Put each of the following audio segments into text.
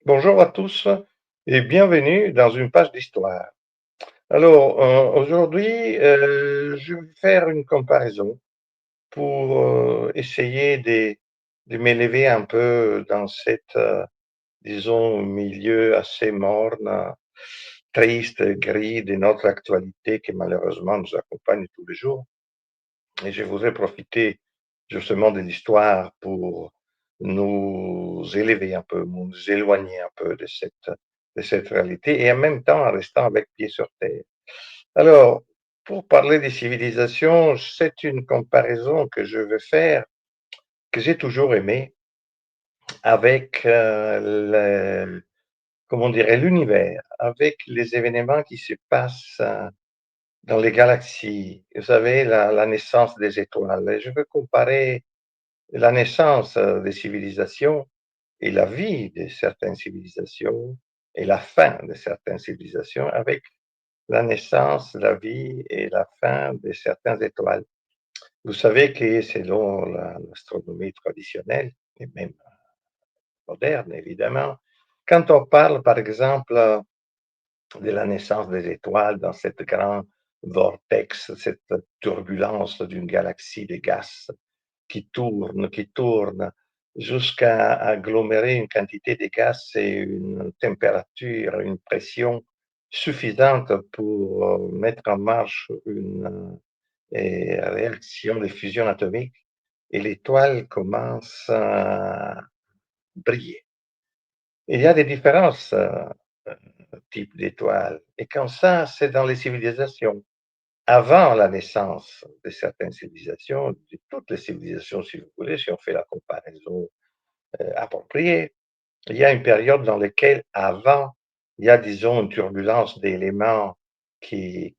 Bonjour à tous et bienvenue dans une page d'histoire. Alors, aujourd'hui, je vais faire une comparaison pour essayer de m'élever un peu dans cette, disons, milieu assez morne, triste, gris de notre actualité qui malheureusement nous accompagne tous les jours. Et je voudrais profiter justement de l'histoire pour nous élever un peu, nous éloigner un peu de cette réalité et en même temps en restant avec pied sur terre. Alors, pour parler des civilisations, c'est une comparaison que je veux faire, que j'ai toujours aimée, avec comment dirais, l'univers, avec les événements qui se passent dans les galaxies. Vous savez, la naissance des étoiles. Et je veux comparer la naissance des civilisations et la vie de certaines civilisations et la fin de certaines civilisations avec la naissance, la vie et la fin de certaines étoiles. Vous savez que selon l'astronomie traditionnelle et même moderne évidemment, quand on parle par exemple de la naissance des étoiles dans cette grand vortex, cette turbulence d'une galaxie de gaz qui tourne jusqu'à agglomérer une quantité de gaz et une température, une pression suffisante pour mettre en marche une réaction de fusion atomique et l'étoile commence à briller. Il y a des différences types d'étoiles. Et comme ça, c'est dans les civilisations. Avant la naissance de certaines civilisations, de toutes les civilisations, si vous voulez, si on fait la comparaison appropriée, il y a une période dans laquelle, avant, il y a, disons, une turbulence d'éléments qui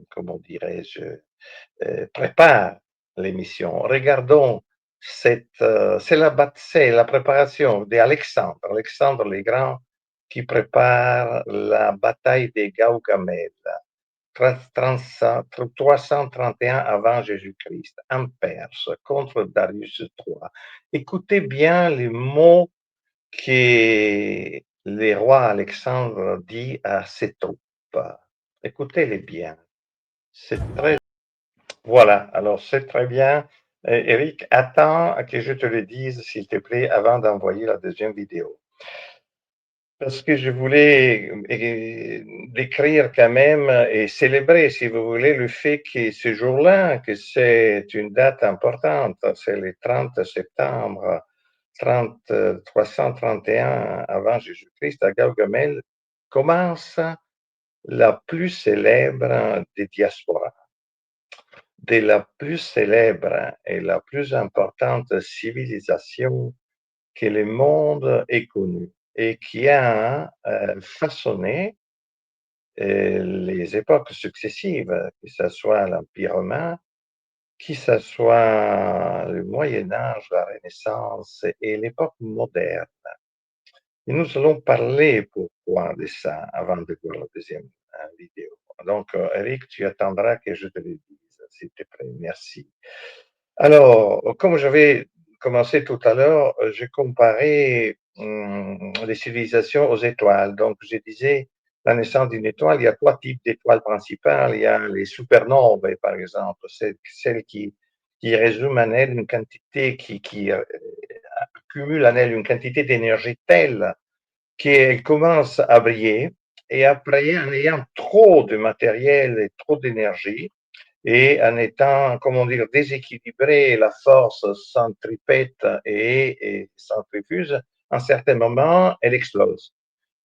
comment dirais-je, prépare l'émission. Regardons c'est la préparation d'Alexandre, Alexandre le Grand, qui prépare la bataille des Gaugamela, 331 avant Jésus-Christ, en Perse, contre Darius III. Écoutez bien les mots que le roi Alexandre dit à ses troupes. Écoutez-les bien. C'est très voilà, alors c'est très bien. Eric, attends que je te le dise, s'il te plaît, avant d'envoyer la deuxième vidéo. Parce que je voulais décrire quand même et célébrer, si vous voulez, le fait que ce jour-là, que c'est une date importante, c'est le 30 septembre 331 avant Jésus-Christ, à Gaugamel, commence la plus célèbre des diasporas, de la plus célèbre et la plus importante civilisation que le monde ait connue et qui a façonné les époques successives, que ce soit l'Empire romain, que ce soit le Moyen Âge, la Renaissance et l'époque moderne. Et nous allons parler pourquoi de ça avant de voir la deuxième vidéo. Donc, Eric, tu attendras que je te le dise, s'il te plaît. Merci. Alors, comme j'avais commencé tout à l'heure, j'ai comparé les civilisations aux étoiles. Donc, je disais, la naissance d'une étoile, il y a trois types d'étoiles principales. Il y a les supernovae, par exemple, celles qui résument en elles une quantité, qui accumulent en elles une quantité d'énergie telle qu'elles commencent à briller. Et après, en ayant trop de matériel et trop d'énergie, et en étant, comment dire, déséquilibré, la force centripète et centrifuge, à un certain moment, elle explose.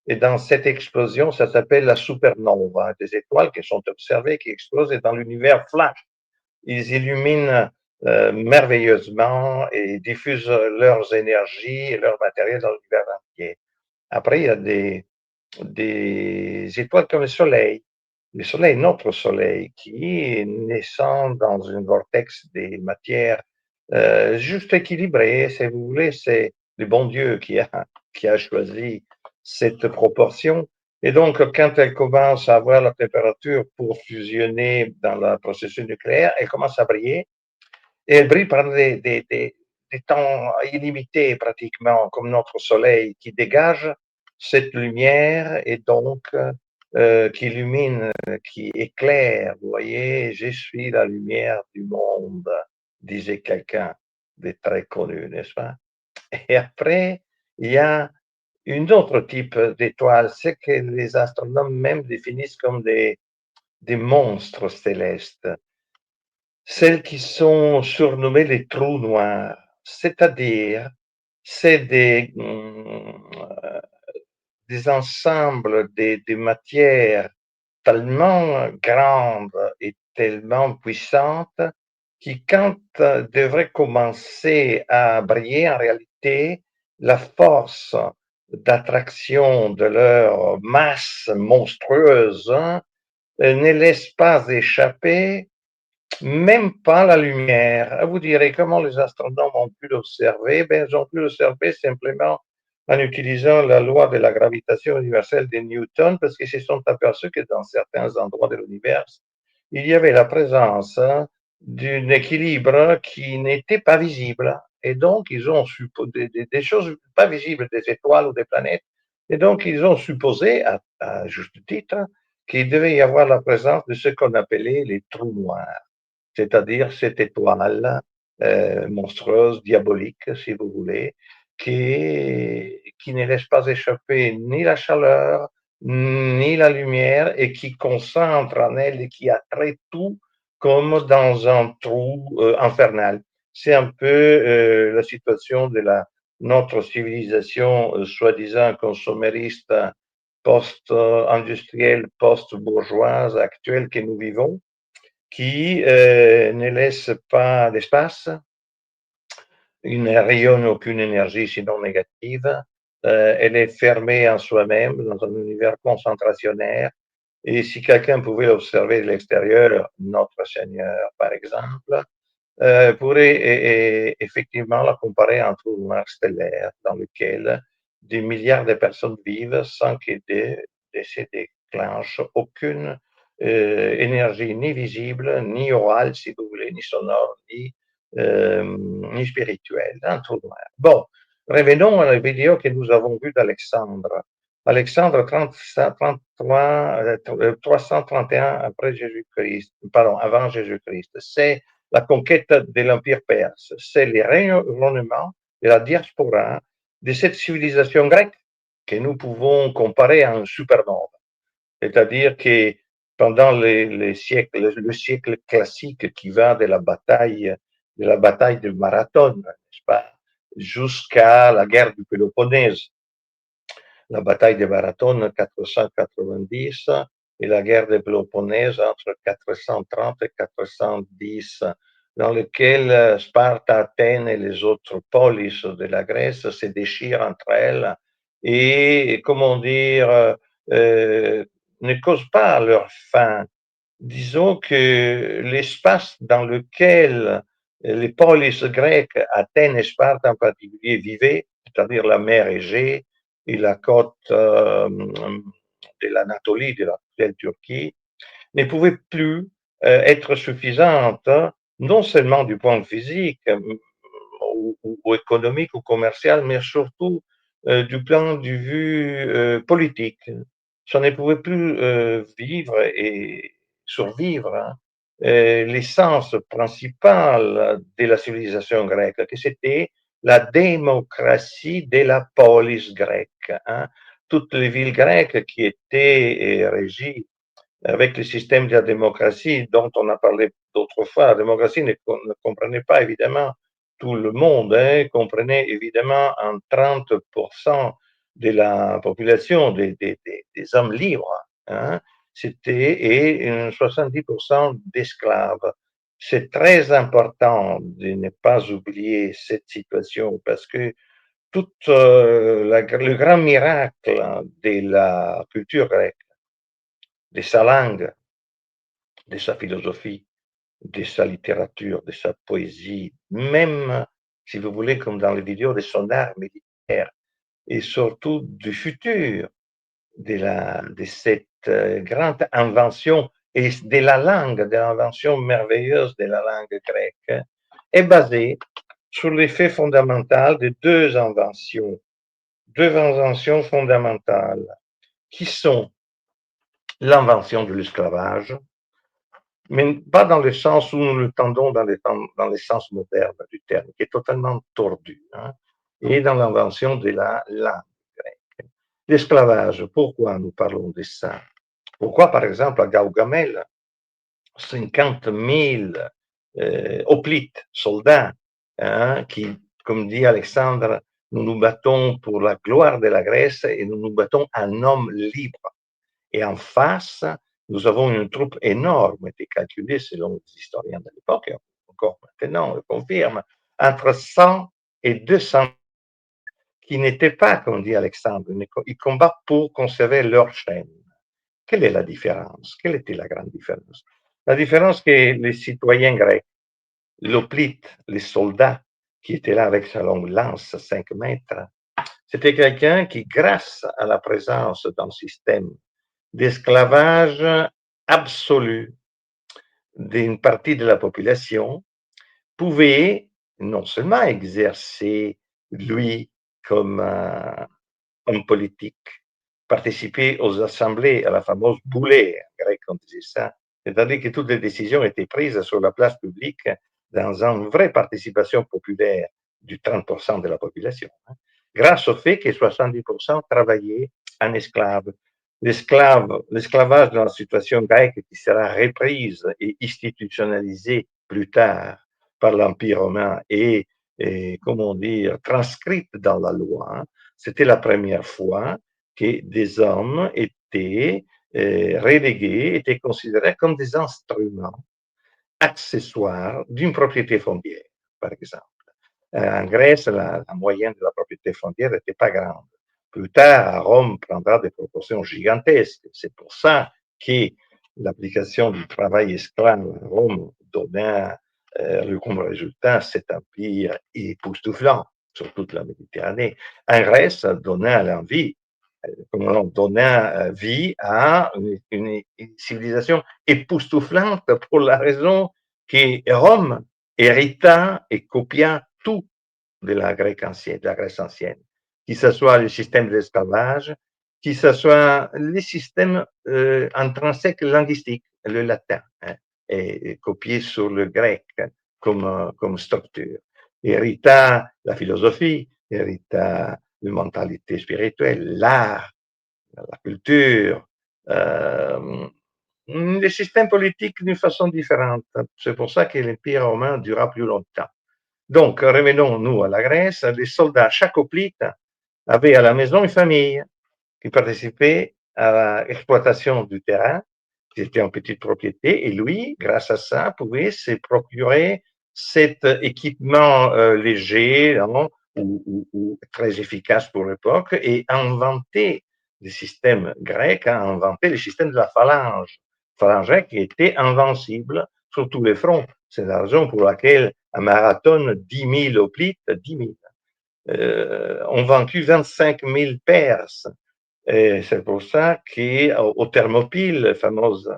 Et dans cette explosion, ça s'appelle la supernova, des étoiles qui sont observées, qui explosent, et dans l'univers flash, ils illuminent merveilleusement et diffusent leurs énergies et leur matériel dans l'univers entier. Après, il y a des étoiles comme le Soleil, notre Soleil, qui naissant dans une vortex des matières juste équilibrées, si vous voulez, c'est le bon Dieu qui a choisi cette proportion. Et donc, quand elle commence à avoir la température pour fusionner dans le processus nucléaire, elle commence à briller. Et elle brille par des temps illimités pratiquement, comme notre soleil, qui dégage cette lumière et donc qui illumine, qui éclaire. Vous voyez, je suis la lumière du monde, disait quelqu'un de très connu, n'est-ce pas? Et après, il y a une autre type d'étoile, c'est que les astronomes même définissent comme des monstres célestes, celles qui sont surnommées les trous noirs, c'est-à-dire c'est des ensembles de matières tellement grandes et tellement puissantes qui, quand devraient commencer à briller, en réalité, la force d'attraction de leur masse monstrueuse ne laisse pas échapper même pas la lumière. Vous direz comment les astronomes ont pu l'observer? Ben, ils ont pu l'observer simplement en utilisant la loi de la gravitation universelle de Newton, parce qu'ils se sont aperçus que dans certains endroits de l'univers, il y avait la présence d'un équilibre qui n'était pas visible. Et donc, ils ont supposé des choses pas visibles, des étoiles ou des planètes. Et donc, ils ont supposé, à juste titre, qu'il devait y avoir la présence de ce qu'on appelait les trous noirs, c'est-à-dire cette étoile monstrueuse, diabolique, si vous voulez, qui ne laisse pas échapper ni la chaleur, ni la lumière, et qui concentre en elle et qui attrait tout comme dans un trou infernal. C'est un peu la situation de notre civilisation soi-disant consommériste post-industrielle, post-bourgeoise actuelle que nous vivons, qui ne laisse pas d'espace, il ne rayonne aucune énergie sinon négative, elle est fermée en soi-même dans un univers concentrationnaire, et si quelqu'un pouvait l'observer de l'extérieur, notre Seigneur par exemple, pourrait effectivement la comparer à un trou noir stellaire dans lequel des milliards de personnes vivent sans que se déclenche aucune énergie ni visible, ni orale, si vous voulez, ni sonore, ni spirituelle, un trou noir. Bon, revenons à la vidéo que nous avons vue d'Alexandre. Alexandre 331 après Jésus-Christ, pardon, avant Jésus-Christ. C'est la conquête de l'Empire perse, c'est le rayonnement de la diaspora de cette civilisation grecque que nous pouvons comparer à un supernova. C'est-à-dire que pendant le siècle classique qui va de la bataille de Marathon, n'est-ce pas, jusqu'à la guerre du Péloponnèse, la bataille de Marathon 490 et la guerre de Péloponnèse entre 430 et 410, dans lequel Sparte, Athènes et les autres polis de la Grèce se déchirent entre elles et, comment dire, ne causent pas leur fin. Disons que l'espace dans lequel les polis grecques, Athènes et Sparte en particulier, vivaient, c'est-à-dire la mer Égée et la côte de l'Anatolie, de l'actuelle Turquie, ne pouvait plus être suffisante, non seulement du point de vue physique, ou économique ou commercial, mais surtout du point de vue politique. Ça ne pouvait plus vivre et survivre, hein. L'essence principale de la civilisation grecque, que c'était la démocratie de la polis grecque, hein. Toutes les villes grecques qui étaient régies avec le système de la démocratie dont on a parlé d'autres fois. La démocratie ne comprenait pas évidemment tout le monde, hein, comprenait évidemment un 30% de la population des hommes libres, hein, c'était et 70% d'esclaves. C'est très important de ne pas oublier cette situation parce que tout le grand miracle de la culture grecque, de sa langue, de sa philosophie, de sa littérature, de sa poésie, même, si vous voulez, comme dans les vidéos, de son art militaire, et surtout du futur de cette grande invention et de la langue, de l'invention merveilleuse de la langue grecque, est basée sur l'effet fondamental de deux inventions fondamentales, qui sont l'invention de l'esclavage, mais pas dans le sens où nous le tendons dans les sens modernes du terme, qui est totalement tordu, hein, et dans l'invention de la langue grecque. L'esclavage, pourquoi nous parlons de ça? Pourquoi, par exemple, à Gaugamel, 50 000 hoplites, soldats, hein, qui, comme dit Alexandre, nous nous battons pour la gloire de la Grèce et nous nous battons en homme libre. Et en face, nous avons une troupe énorme, était calculée selon les historiens de l'époque, et encore maintenant on le confirme, entre 100 et 200 qui n'étaient pas, comme dit Alexandre, ils combattent pour conserver leur chaîne. Quelle est la différence? Quelle était la grande différence? La différence que les citoyens grecs, l'hoplite, les soldats qui étaient là avec sa longue lance, 5 mètres, c'était quelqu'un qui, grâce à la présence d'un système d'esclavage absolu d'une partie de la population, pouvait non seulement exercer, lui, comme homme politique, participer aux assemblées, à la fameuse boulée, en grec on disait ça, c'est-à-dire que toutes les décisions étaient prises sur la place publique dans une vraie participation populaire du 30% de la population, hein, grâce au fait que 70% travaillaient en esclaves. L'esclavage dans la situation grecque qui sera reprise et institutionnalisée plus tard par l'Empire romain et comment dire, transcrite dans la loi, hein, c'était la première fois que des hommes étaient relégués, étaient considérés comme des instruments accessoires d'une propriété foncière, par exemple. En Grèce, la moyenne de la propriété foncière n'était pas grande. Plus tard, à Rome, prendra des proportions gigantesques. C'est pour ça que l'application du travail esclave à Rome donna comme résultat cet empire époustouflant sur toute la Méditerranée. En Grèce, donna l'envie, donna vie à une civilisation époustouflante pour la raison que Rome hérita et copia tout de la Grèce ancienne, que ce soit le système de l'esclavage, que ce soit les systèmes intrinsèques linguistiques, le latin, hein, et copié sur le grec comme structure. Hérita la philosophie, hérita la mentalité spirituelle, l'art, la culture, les systèmes politiques d'une façon différente. C'est pour ça que l'Empire romain dura plus longtemps. Donc, revenons-nous à la Grèce. Les soldats, chaque hoplite avait à la maison une famille qui participait à l'exploitation du terrain, qui était en petite propriété, et lui, grâce à ça, pouvait se procurer cet équipement léger, hein, ou très efficace pour l'époque, et inventer le système grec, a inventé le système de la phalange qui était invincible sur tous les fronts. C'est la raison pour laquelle un marathon, 10 000 hoplites, 10 000, ont vaincu 25 000 Perses. Et c'est pour ça qu'aux Thermopyles, fameuses,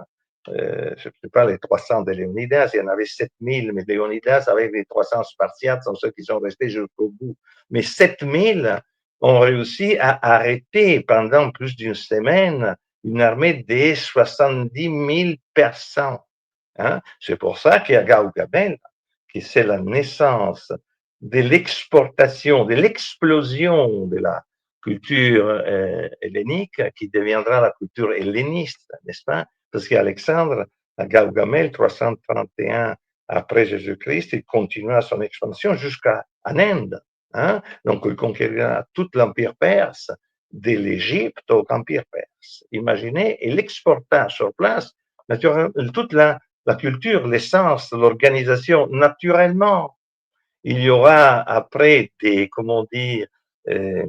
je ne sais pas, les 300 de Léonidas, il y en avait 7000, mais Léonidas, avec les 300 Spartiates, sont ceux qui sont restés jusqu'au bout. Mais 7000 ont réussi à arrêter pendant plus d'une semaine une armée de 70 000 Persans. Hein? C'est pour ça qu'il y a Gaugamel, qui c'est la naissance de l'exportation, de l'explosion de la culture hellénique qui deviendra la culture helléniste, n'est-ce pas? Parce qu'Alexandre, à Gaugamel, 331 après Jésus-Christ, il continua son expansion jusqu'à en Inde. Hein? Donc, il conquérira tout l'Empire perse, de l'Égypte au Empire perse. Imaginez, il exporta sur place toute la culture, l'essence, l'organisation. Naturellement, il y aura après des, comment dire, du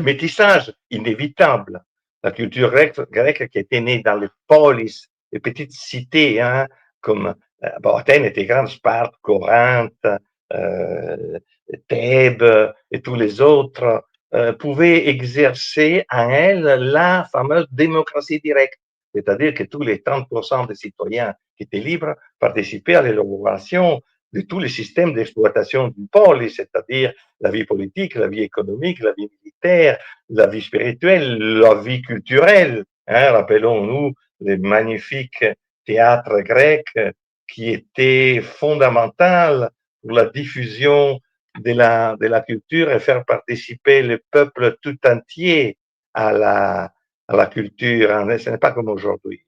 métissage inévitable. La culture grecque qui était née dans les polis, les petites cités, hein, comme bon, Athènes était grande, Sparte, Corinthe, Thèbes et tous les autres, pouvaient exercer en elle la fameuse démocratie directe, c'est-à-dire que tous les 30% des citoyens qui étaient libres participaient à l'élaboration de tous les systèmes d'exploitation du pôle, c'est-à-dire la vie politique, la vie économique, la vie militaire, la vie spirituelle, la vie culturelle. Hein, rappelons-nous les magnifiques théâtres grecs qui étaient fondamentaux pour la diffusion de la culture et faire participer le peuple tout entier à la culture. Ce n'est pas comme aujourd'hui.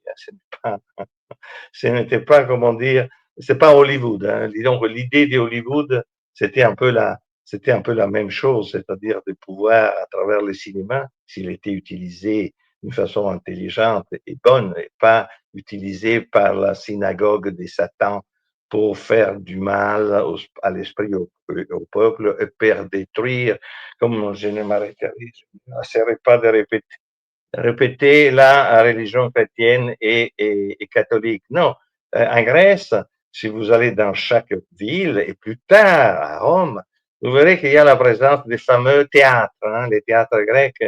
Ce n'était pas, comment dire, c'est pas Hollywood. Hein. Disons que l'idée de Hollywood, c'était un peu la même chose, c'est-à-dire de pouvoir, à travers le cinéma, s'il était utilisé d'une façon intelligente et bonne, et pas utilisé par la synagogue des Satan pour faire du mal à l'esprit au peuple et pour détruire, comme je ne m'arrêterai pas de répéter la religion chrétienne et catholique. Non, en Grèce, si vous allez dans chaque ville et plus tard à Rome, vous verrez qu'il y a la présence des fameux théâtres, hein, les théâtres grecs.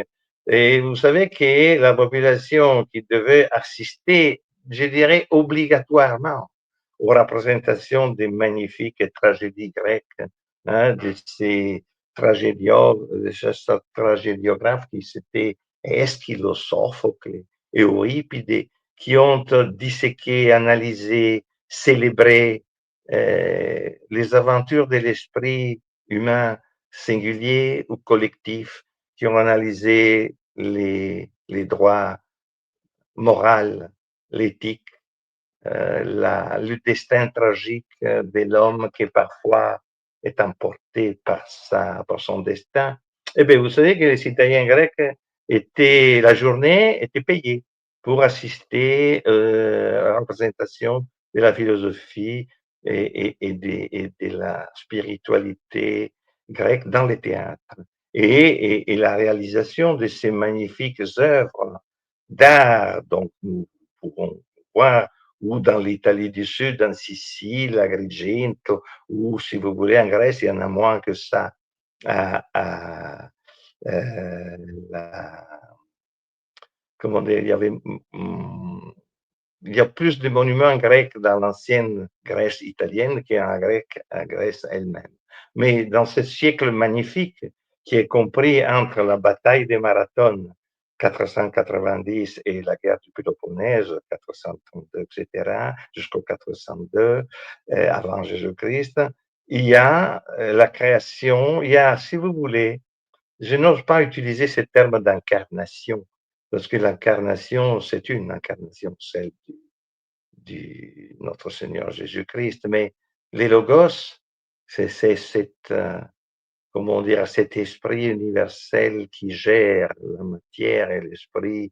Et vous savez que la population qui devait assister, je dirais obligatoirement, aux représentations des magnifiques tragédies grecques, hein, de ces tragédiographes qui s'étaient Eschilo, Sophocle et Euripide, qui ont disséqué, analysé, célébré les aventures de l'esprit humain singulier ou collectif, qui ont analysé les droits moraux, l'éthique, le destin tragique de l'homme qui parfois est emporté par son destin. Eh bien, vous savez que les citoyens grecs la journée était payée pour assister à la représentation de la philosophie et de la spiritualité grecque dans les théâtres. Et la réalisation de ces magnifiques œuvres d'art, donc nous pourrons voir ou dans l'Italie du Sud, en Sicile, à Agrigento, ou si vous voulez en Grèce, il y en a moins que ça, à la, comment dire, il y a plus de monuments grecs dans l'ancienne Grèce italienne qu'en Grèce elle-même. Mais dans ce siècle magnifique, qui est compris entre la bataille de Marathon, 490, et la guerre du Péloponnèse, 432, etc., jusqu'au 402, avant Jésus-Christ, il y a la création, il y a, si vous voulez, je n'ose pas utiliser ce terme d'incarnation, parce que l'incarnation, c'est une incarnation, celle du notre Seigneur Jésus-Christ, mais les logos, c'est cette, comment dire, cet esprit universel qui gère la matière et l'esprit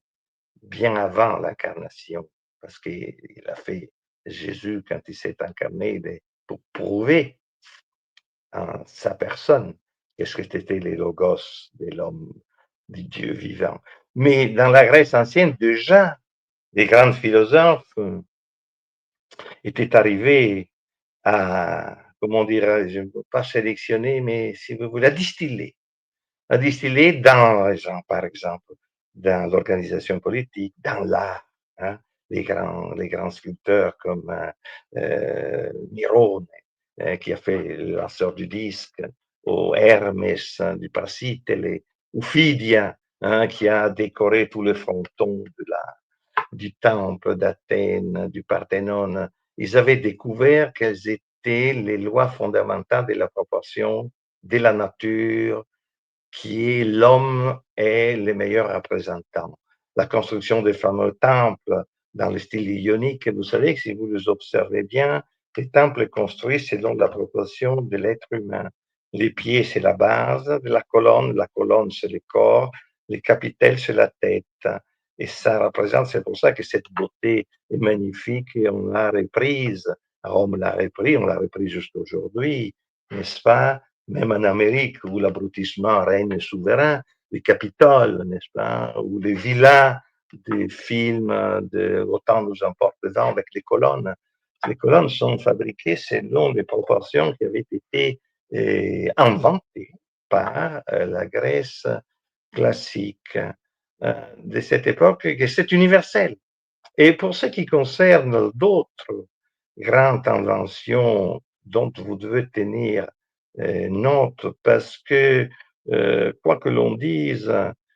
bien avant l'incarnation, parce qu'il a fait Jésus quand il s'est incarné pour prouver en sa personne qu'est-ce que c'était les logos de l'homme, du Dieu vivant. Mais dans la Grèce ancienne, déjà, les grands philosophes étaient arrivés à, comment dirais-je, je ne peux pas sélectionner, mais si vous voulez, à distiller dans, par exemple, dans l'organisation politique, dans l'art, hein, les grands sculpteurs comme Mirone, qui a fait le lanceur du disque, ou Hermès du Praxitèle, ou Phidia, hein, qui a décoré tout le fronton du temple d'Athènes, du Parthénon. Ils avaient découvert quelles étaient les lois fondamentales de la proportion de la nature, qui est l'homme est le meilleur représentant. La construction des fameux temples dans le style ionique, vous savez que si vous les observez bien, les temples construits selon la proportion de l'être humain. Les pieds, c'est la base de la colonne, c'est le corps, les capitelles, c'est la tête. Et ça représente, c'est pour ça que cette beauté est magnifique et on l'a reprise. Rome l'a repris, on l'a repris jusqu'aujourd'hui, n'est-ce pas? Même en Amérique, où l'abrutissement règne souverain, les Capitoles, n'est-ce pas, ou les villas des films de Autant nous emporte le vent avec les colonnes. Les colonnes sont fabriquées selon les proportions qui avaient été inventées par la Grèce classique de cette époque, et c'est universel. Et pour ce qui concerne d'autres grandes inventions dont vous devez tenir note parce que quoi que l'on dise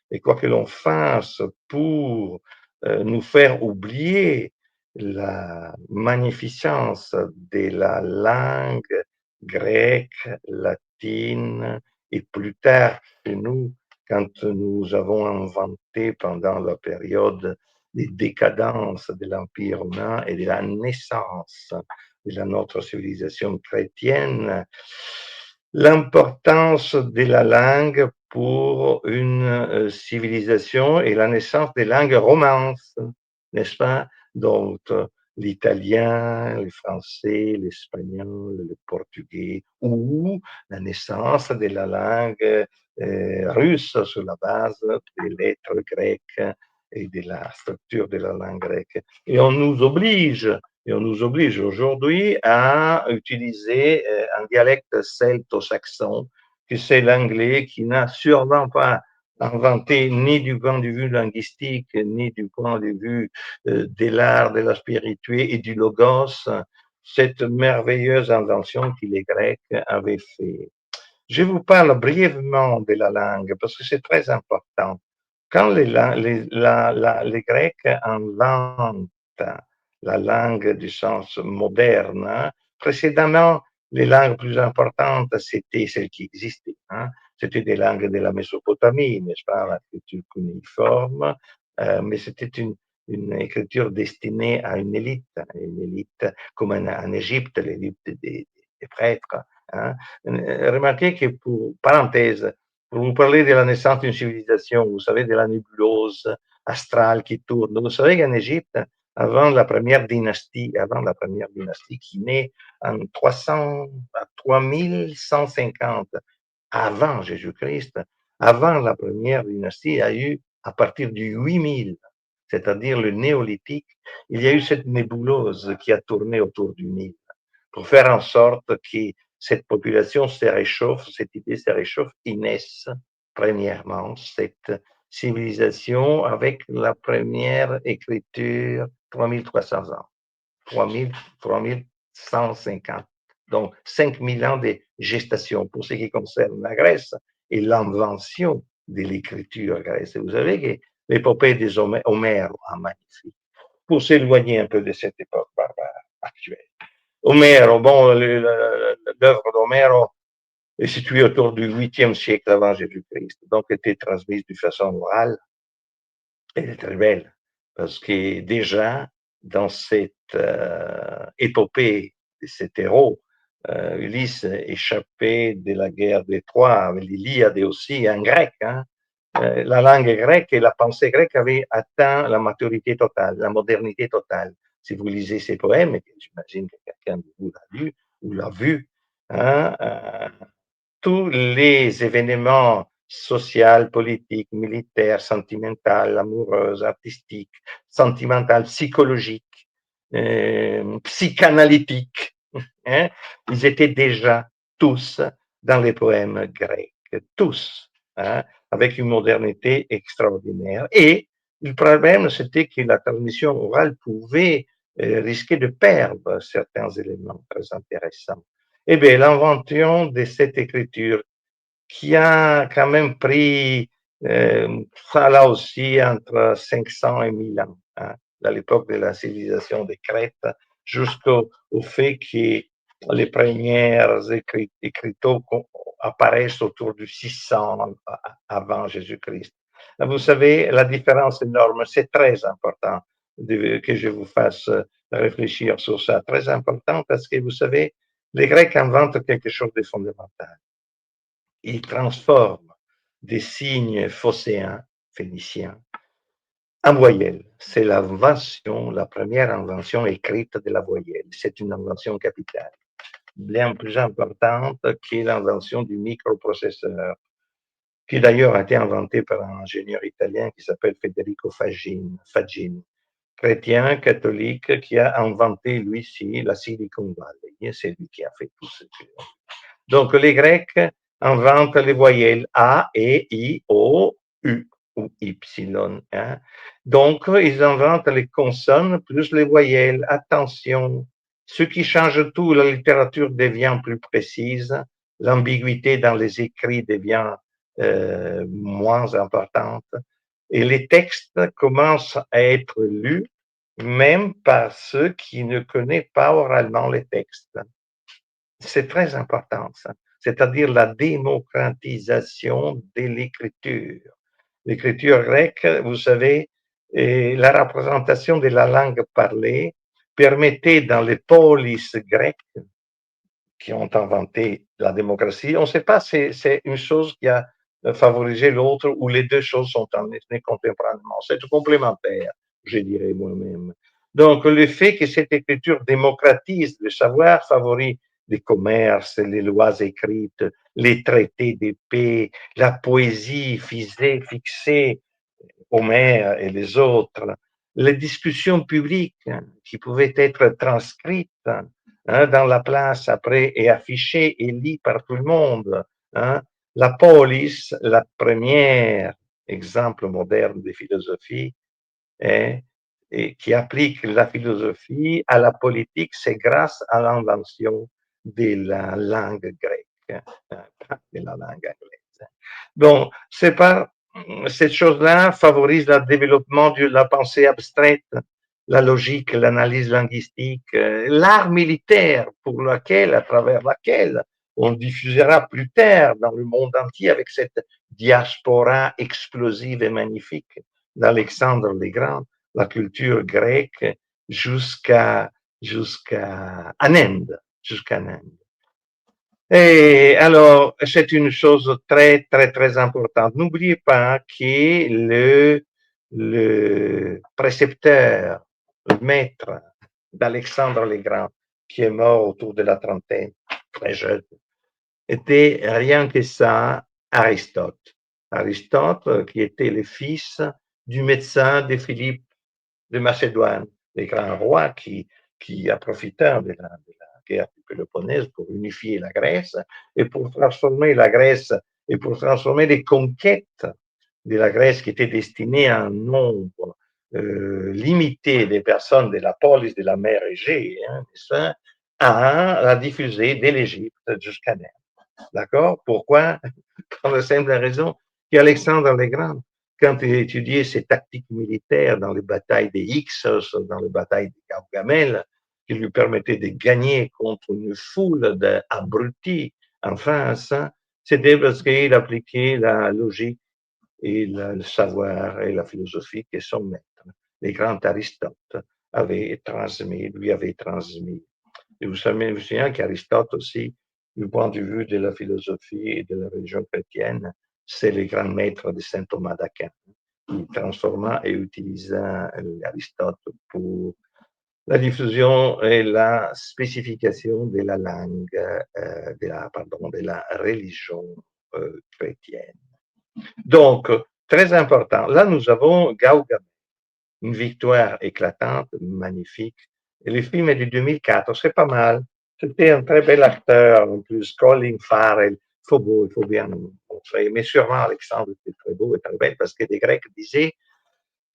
et quoi que l'on fasse pour nous faire oublier la magnificence de la langue grecque, latine et plus tard chez nous, quand nous avons inventé pendant la période des décadences de l'Empire romain et de la naissance de notre civilisation chrétienne, l'importance de la langue pour une civilisation et la naissance des langues romances, n'est-ce pas? Donc, l'italien, le français, l'espagnol, le portugais, ou la naissance de la langue russe sur la base des lettres grecques et de la structure de la langue grecque. Et on nous oblige aujourd'hui à utiliser un dialecte celto-saxon, que c'est l'anglais, qui n'a sûrement pas inventé ni du point de vue linguistique, ni du point de vue de l'art, de la spiritualité et du logos, cette merveilleuse invention que les Grecs avaient fait. Je vous parle brièvement de la langue parce que c'est très important. Quand les Grecs inventent la langue du sens moderne, précédemment, les langues plus importantes, c'était celles qui existaient. Hein. C'était des langues de la Mésopotamie, n'est-ce pas, l'écriture cunéiforme, mais c'était une écriture destinée à une élite comme en Égypte, l'élite des prêtres. Hein. Remarquez que, pour parenthèse, pour vous parler de la naissance d'une civilisation, vous savez, de la nébuleuse astrale qui tourne. Vous savez qu'en Égypte, avant la première dynastie qui naît en 300 à 3150 avant Jésus-Christ, avant la première dynastie, il y a eu, à partir du 8000, c'est-à-dire le néolithique, il y a eu cette nébuleuse qui a tourné autour du Nil pour faire en sorte que cette population se réchauffe, cette idée se réchauffe, et naisse premièrement cette civilisation avec la première écriture 3300 ans, 3150. Donc 5000 ans de gestation pour ce qui concerne la Grèce et l'invention de l'écriture grecque. Vous savez que l'épopée des Homère, magnifique, pour s'éloigner un peu de cette époque barbare actuelle. Homero, bon, l'œuvre d'Homero est située autour du 8e siècle avant Jésus-Christ, donc était transmise de façon orale. Elle est très belle, parce que déjà, dans cette épopée de cet héros, Ulysse échappé de la guerre des Troie, l'Iliade aussi en grec. Hein. La langue grecque et la pensée grecque avaient atteint la maturité totale, la modernité totale. Si vous lisez ces poèmes, et j'imagine que quelqu'un de vous l'a lu ou l'a vu, hein, tous les événements sociaux, politiques, militaires, sentimentaux, amoureux, artistiques, sentimentaux, psychologiques, psychanalytiques, hein, ils étaient déjà tous dans les poèmes grecs, tous, hein, avec une modernité extraordinaire. Et le problème, c'était que la transmission orale pouvait risquer de perdre certains éléments très intéressants. Eh bien, l'invention de cette écriture, qui a quand même pris, ça là aussi, entre 500 et 1000 ans, hein, à l'époque de la civilisation de Crète, jusqu'au fait que les premières écriteaux apparaissent autour du 600 avant Jésus-Christ. Vous savez, la différence énorme, c'est très important que je vous fasse réfléchir sur ça, très important parce que vous savez, les Grecs inventent quelque chose de fondamental. Ils transforment des signes phocéens, phéniciens, en voyelles. C'est l'invention, la première invention écrite de la voyelle. C'est une invention capitale, bien plus importante que l'invention du microprocesseur, qui d'ailleurs a été inventé par un ingénieur italien qui s'appelle Federico Faggin, chrétien, catholique, qui a inventé, lui aussi, la Silicon Valley. C'est lui qui a fait tout ce que... Donc, les Grecs inventent les voyelles A, E, I, O, U ou Y. Hein. Donc, ils inventent les consonnes plus les voyelles. Attention, Ce qui change tout, la littérature devient plus précise, l'ambiguïté dans les écrits devient moins importante et les textes commencent à être lus même par ceux qui ne connaissent pas oralement les textes. C'est très important, ça. C'est-à-dire la démocratisation de l'écriture. L'écriture grecque, vous savez, la représentation de la langue parlée permettait dans les polices grecques qui ont inventé la démocratie, on ne sait pas si c'est une chose qui a favorisé l'autre ou les deux choses sont en contemporanément. C'est complémentaire, je dirais moi-même. Donc, le fait que cette écriture démocratise le savoir favorise les commerces, les lois écrites, les traités de paix, la poésie fixée, Homère et les autres, les discussions publiques qui pouvaient être transcrites dans la place après et affichées et lues par tout le monde. La police, la première exemple moderne de philosophie, et qui applique la philosophie à la politique, c'est grâce à l'invention de la langue grecque, de la langue anglaise. Bon, c'est par cette chose-là favorise le développement de la pensée abstraite, la logique, l'analyse linguistique, l'art militaire pour lequel, à travers laquelle on diffusera plus tard dans le monde entier avec cette diaspora explosive et magnifique d'Alexandre le Grand, la culture grecque jusqu'à Inde, jusqu'à Inde. Et alors, c'est une chose très, très, très importante. N'oubliez pas que le précepteur, le maître d'Alexandre le Grand, qui est mort autour de la trentaine, très jeune, était rien que ça, Aristote. Aristote, qui était le fils du médecin de Philippe de Macédoine, les grands rois qui a profité de la guerre du Péloponnèse pour unifier la Grèce et pour transformer la Grèce et pour transformer les conquêtes de la Grèce qui étaient destinées à un nombre limité des personnes de la police de la mer Égée, à la diffuser de l'Égypte jusqu'à Naples. D'accord? Pourquoi? Pour la simple raison qu'Alexandre le Grand, quand il étudiait ses tactiques militaires dans les batailles des Hyksos, dans les batailles de Gaugamel, qui lui permettaient de gagner contre une foule d'abrutis en France, c'était parce qu'il appliquait la logique et le savoir et la philosophie que son maître, le grand Aristote, lui avait transmis. Et vous savez qu'Aristote aussi, du point de vue de la philosophie et de la religion chrétienne, c'est le grand maître de saint Thomas d'Aquin, qui transforma et utilisa Aristote pour la diffusion et la spécification de la langue, de la religion chrétienne. Donc, très important. Là, nous avons Gaugamel, une victoire éclatante, magnifique. Et le film est de 2004, c'est pas mal. C'était un très bel acteur, en plus, Colin Farrell. Il faut bien montrer. Mais sûrement, Alexandre était très beau et très belle, parce que les Grecs disaient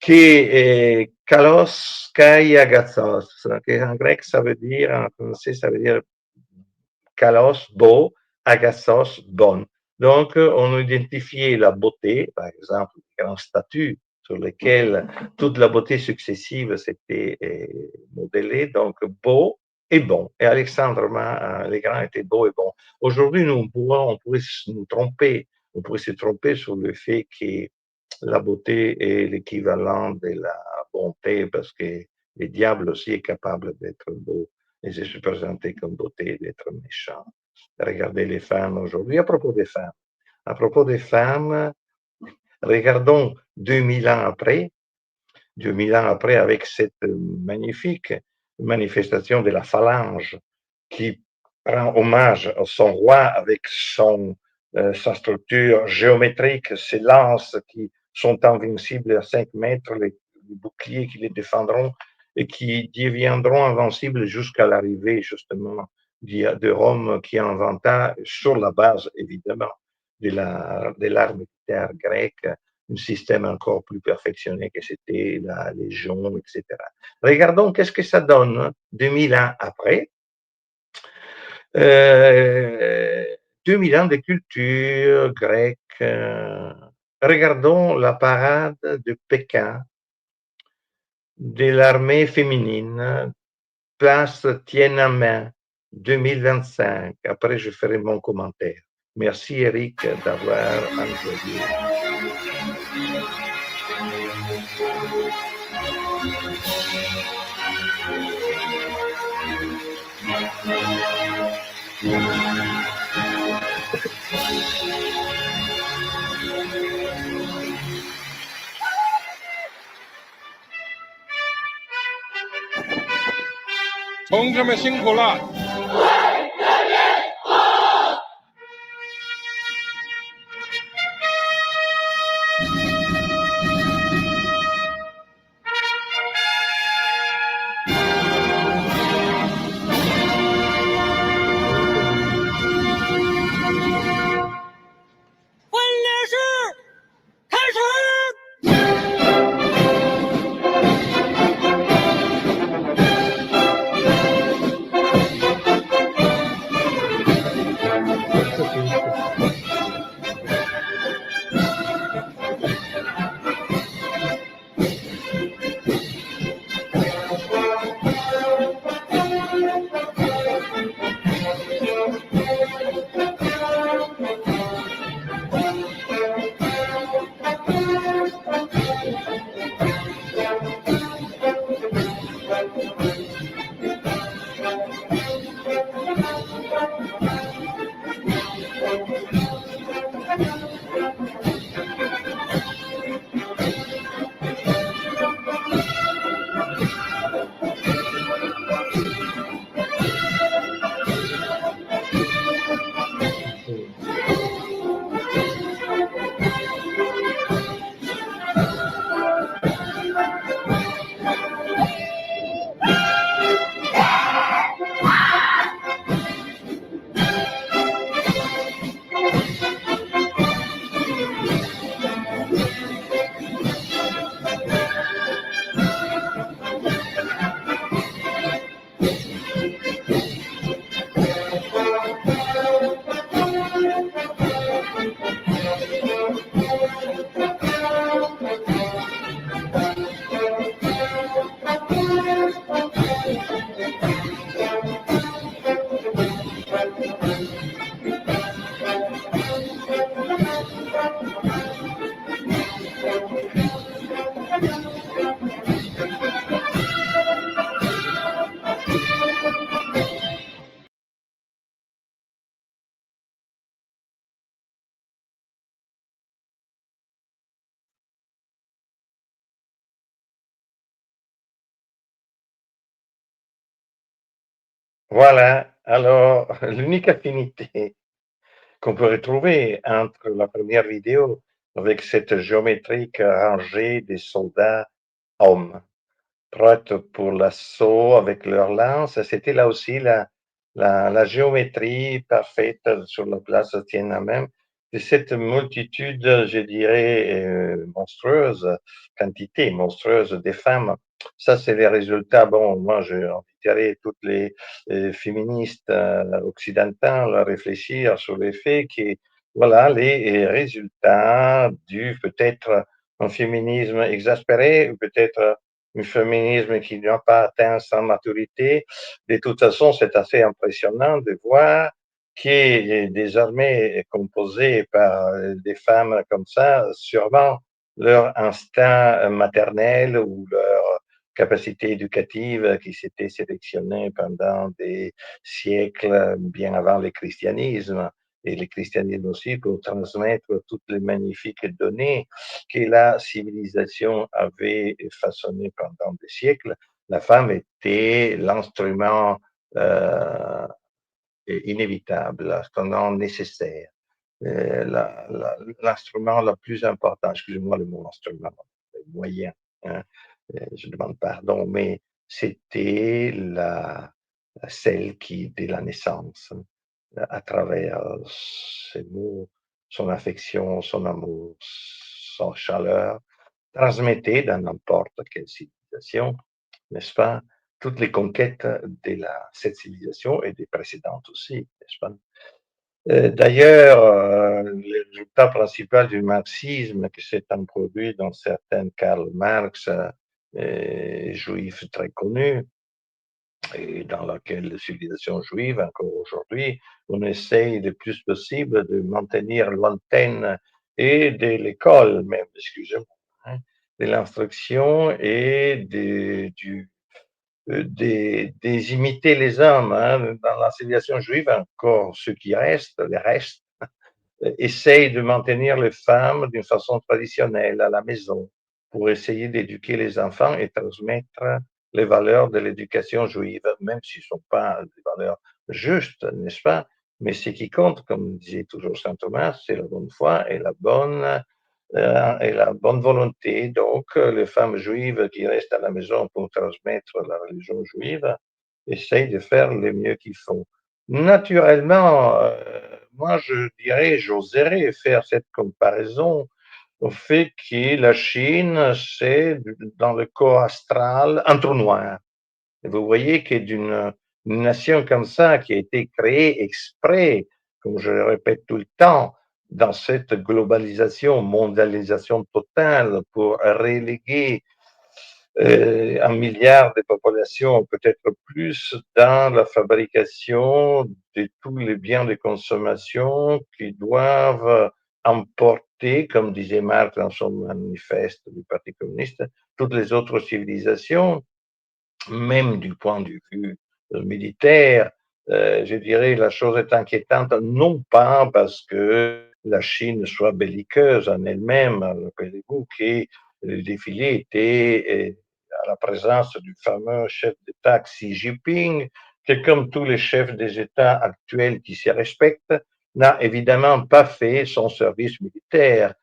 que kalos kai agathos, que en grec, ça veut dire, en français, ça veut dire kalos, beau, agathos, bonne. Donc, on identifiait la beauté, par exemple, les grandes statues sur lesquelles toute la beauté successive s'était modélée, donc beau et bon. Et Alexandre le Grand était beau et bon. Aujourd'hui, on pourrait nous tromper, on pourrait se tromper sur le fait que la beauté est l'équivalent de la bonté, parce que le diable aussi est capable d'être beau et de se présenter comme beauté, d'être méchant. Regardez les femmes aujourd'hui. À propos des femmes, regardons 2000 ans après avec cette magnifique manifestation de la phalange qui rend hommage à son roi avec sa structure géométrique, ses lances qui sont invincibles à 5 mètres, les boucliers qui les défendront et qui deviendront invincibles jusqu'à l'arrivée justement de Rome qui inventa, sur la base évidemment de l'art militaire grec, un système encore plus perfectionné que c'était la Légion, etc. Regardons qu'est-ce que ça donne 2000 ans après. 2000 ans de culture grecque. Regardons la parade de Pékin de l'armée féminine, place Tiananmen 2025. Après, je ferai mon commentaire. Merci Eric d'avoir envoyé. Voilà, alors l'unique affinité qu'on peut retrouver entre la première vidéo avec cette géométrique rangée des soldats hommes prêtes pour l'assaut avec leurs lances, c'était là aussi la géométrie parfaite sur la place de Tiananmen de cette multitude, je dirais, monstrueuse, quantité monstrueuse des femmes. Ça, c'est les résultats. Bon, moi, je inviterai toutes les féministes occidentales à réfléchir sur le fait que, voilà, les résultats du peut-être un féminisme exaspéré, ou peut-être un féminisme qui n'a pas atteint sa maturité. De toute façon, c'est assez impressionnant de voir que des armées composées par des femmes comme ça, sûrement leur instinct maternel ou leur capacité éducative qui s'était sélectionnée pendant des siècles bien avant le christianisme et le christianisme aussi pour transmettre toutes les magnifiques données que la civilisation avait façonnées pendant des siècles. La femme était l'instrument inévitable, l'instrument nécessaire, l'instrument le plus important, excusez-moi le mot instrument, moyen, hein, je demande pardon, mais c'était celle qui, dès la naissance, à travers ses mots, son affection, son amour, sa chaleur, transmettait dans n'importe quelle civilisation, n'est-ce pas, toutes les conquêtes de cette civilisation et des précédentes aussi, n'est-ce pas? D'ailleurs, le résultat principal du marxisme qui s'est introduit dans certains Karl Marx, juif très connu, et dans laquelle la civilisation juive, encore aujourd'hui, on essaye le plus possible de maintenir l'antenne et de l'école même, excusez-moi, hein, de l'instruction et des imiter les hommes. Hein. Dans la civilisation juive, encore ceux qui restent, les restes, essayent de maintenir les femmes d'une façon traditionnelle à la maison pour essayer d'éduquer les enfants et transmettre les valeurs de l'éducation juive, même s'ils ne sont pas des valeurs justes, n'est-ce pas? Mais ce qui compte, comme disait toujours saint Thomas, c'est la bonne foi et la bonne volonté. Donc, les femmes juives qui restent à la maison pour transmettre la religion juive essayent de faire le mieux qu'ils font. Naturellement, moi je dirais, j'oserais faire cette comparaison au fait que la Chine, c'est dans le corps astral un trou noir. Et vous voyez que d'une nation comme ça, qui a été créée exprès, comme je le répète tout le temps, dans cette globalisation, mondialisation totale, pour reléguer 1 milliard de population, peut-être plus, dans la fabrication de tous les biens de consommation qui doivent emporter, comme disait Marx dans son manifeste du Parti communiste, toutes les autres civilisations, même du point de vue militaire. Je dirais la chose est inquiétante, non pas parce que la Chine soit belliqueuse en elle-même, rappelez-vous que le défilé était à la présence du fameux chef d'État Xi Jinping, qui, comme tous les chefs des États actuels qui s'y respectent, n'a évidemment pas fait son service militaire.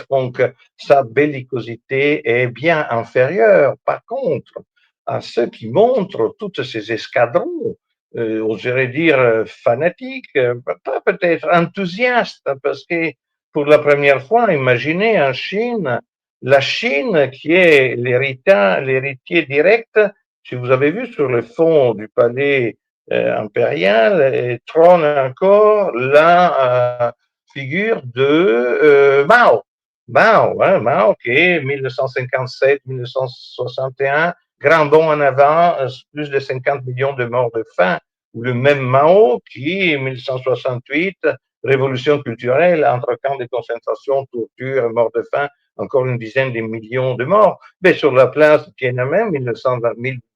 Donc, sa bellicosité est bien inférieure. Par contre, à ceux qui montrent tous ces escadrons, oserais dire fanatiques, pas peut-être enthousiastes, parce que pour la première fois, imaginez en Chine, la Chine qui est l'héritier direct, si vous avez vu sur le fond du palais impérial, trône encore la figure de Mao. Mao qui est 1957-1961, grand bond en avant, plus de 50 millions de morts de faim, ou le même Mao qui, 1968, révolution culturelle, entre camps de concentration, torture, morts de faim, encore une dizaine de millions de morts. Mais sur la place de Tiananmen,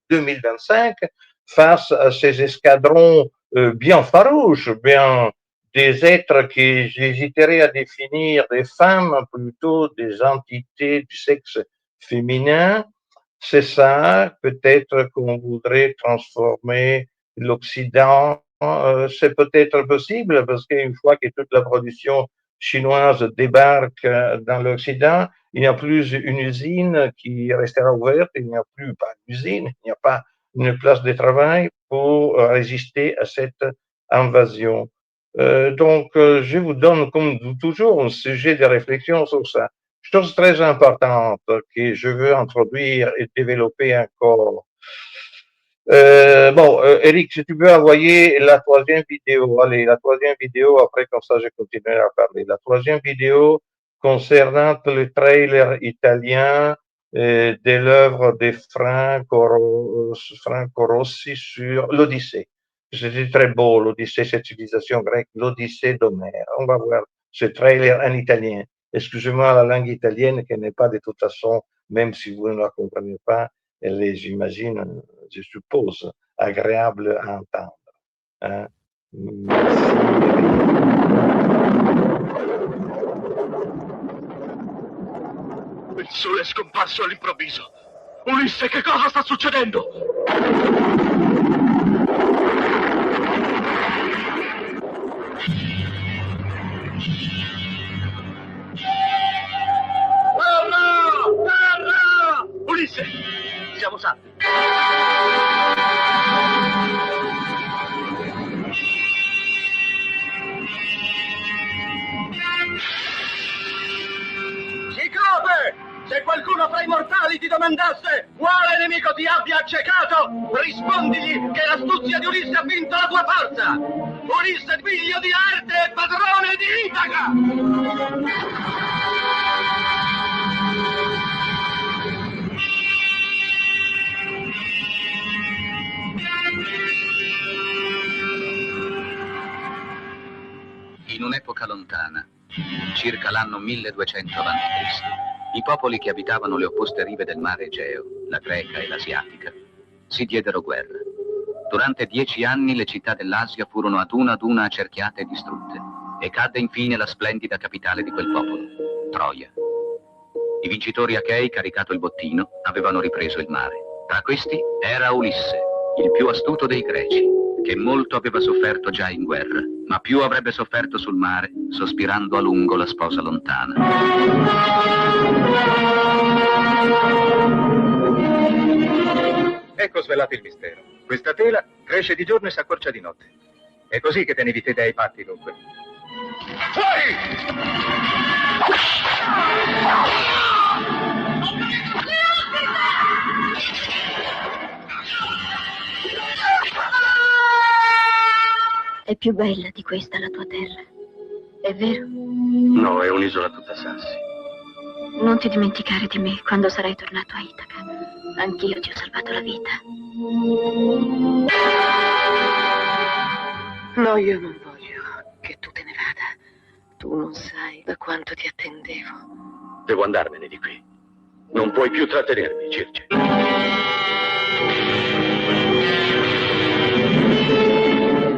2025, face à ces escadrons bien farouches, bien des êtres que j'hésiterais à définir des femmes, plutôt des entités du sexe féminin, c'est ça, peut-être qu'on voudrait transformer l'Occident. C'est peut-être possible parce qu'une fois que toute la production chinoise débarque dans l'Occident, il n'y a plus une usine qui restera ouverte, il n'y a plus pas d'usine, il n'y a pas une place de travail pour résister à cette invasion. Donc, je vous donne, comme toujours, un sujet de réflexion sur ça. Chose très importante que je veux introduire et développer encore. Bon, Eric, si tu peux envoyer la troisième vidéo. Allez, la troisième vidéo, après, comme ça, je continuerai à parler. La troisième vidéo concernant le trailer italien de l'œuvre de Franco Rossi sur l'Odyssée. C'était très beau, l'Odyssée, cette civilisation grecque, l'Odyssée d'Homère. On va voir ce trailer en italien. Excusez-moi la langue italienne qui n'est pas de toute façon, même si vous ne la comprenez pas, elle est, j'imagine, je suppose, agréable à entendre. Hein? Merci. Il sole è scomparso all'improvviso. Ulisse, che cosa sta succedendo? Terra! Ulisse! Siamo salvi. Che domandasse quale nemico ti abbia accecato, rispondigli che l'astuzia di Ulisse ha vinto la tua forza. Ulisse, figlio di Arte e padrone di Itaca! In un'epoca lontana, circa l'anno 1200 a.C., i popoli che abitavano le opposte rive del mare Egeo, la greca e l'asiatica, si diedero guerra. Durante 10 anni le città dell'Asia furono ad una accerchiate e distrutte, e cadde infine la splendida capitale di quel popolo, Troia. I vincitori achei, caricato il bottino, avevano ripreso il mare. Tra questi era Ulisse, il più astuto dei greci, che molto aveva sofferto già in guerra, ma più avrebbe sofferto sul mare, sospirando a lungo la sposa lontana. Ecco svelato il mistero. Questa tela cresce di giorno e si accorcia di notte. È così che tenevi fede ai patti, dunque. Fuori! È più bella di questa la tua terra, è vero? No, è un'isola tutta sassi. Non ti dimenticare di me quando sarai tornato a Itaca. Anch'io ti ho salvato la vita. No, io non voglio che tu te ne vada. Tu non sai da quanto ti attendevo. Devo andarmene di qui. Non puoi più trattenermi, Circe.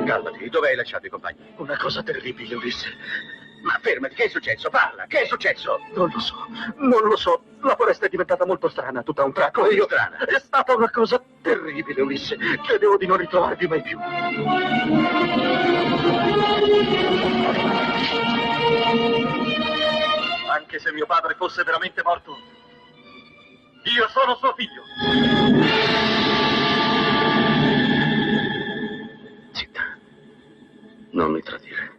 Calmati, dove hai lasciato i compagni? Una cosa terribile, Ulisse. Ma fermati, che è successo? Parla, che è successo? Non lo so. La foresta è diventata molto strana tutto a un tratto. Così strana? È stata una cosa terribile, Ulisse. Credevo di non ritrovarvi mai più. Anche se mio padre fosse veramente morto, io sono suo figlio. Zitta. Non mi tradire.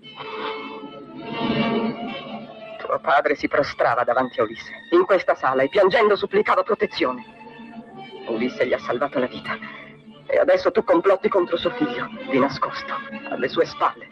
Tuo padre si prostrava davanti a Ulisse, in questa sala, e piangendo supplicava protezione. Ulisse gli ha salvato la vita. E adesso tu complotti contro suo figlio, di nascosto, alle sue spalle.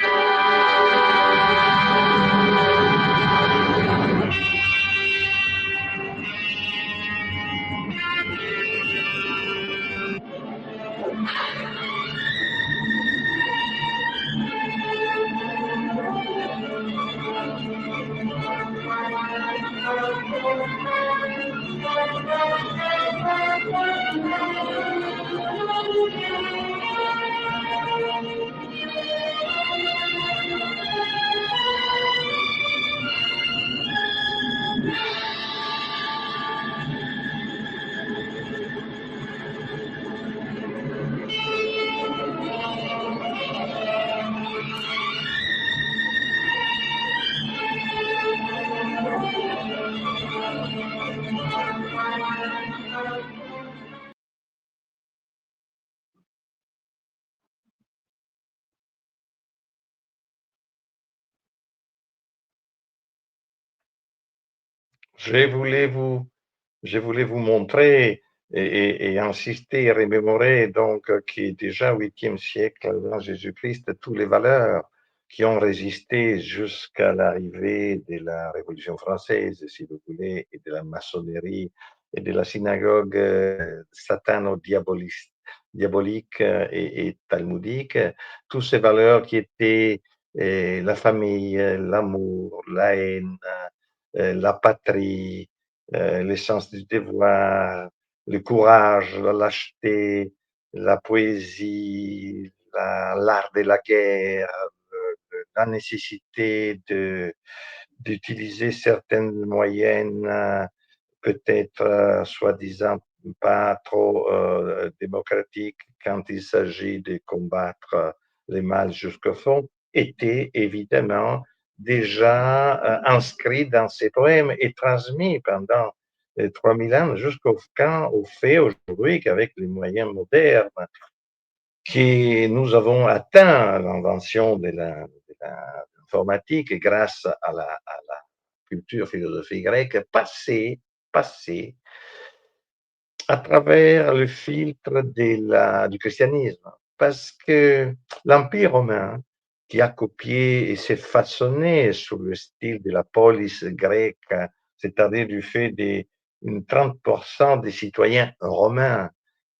Je voulais vous montrer et insister et remémorer donc que déjà au 8e siècle avant Jésus-Christ, toutes les valeurs qui ont résisté jusqu'à l'arrivée de la Révolution française, si vous voulez, et de la maçonnerie et de la synagogue satano-diabolique et talmudique, toutes ces valeurs qui étaient la famille, l'amour, la haine, la patrie, le sens du devoir, le courage, la lâcheté, la poésie, l'art de la guerre, la nécessité d'utiliser certaines moyennes, peut-être soi-disant pas trop démocratiques quand il s'agit de combattre le mal jusqu'au fond, était évidemment déjà inscrit dans ces poèmes et transmis pendant 3000 ans jusqu'au fait aujourd'hui qu'avec les moyens modernes que nous avons atteint l'invention de l'informatique grâce à la culture philosophique grecque passée à travers le filtre du christianisme. Parce que l'Empire romain, qui a copié et s'est façonné sous le style de la police grecque, c'est-à-dire du fait des 30% des citoyens romains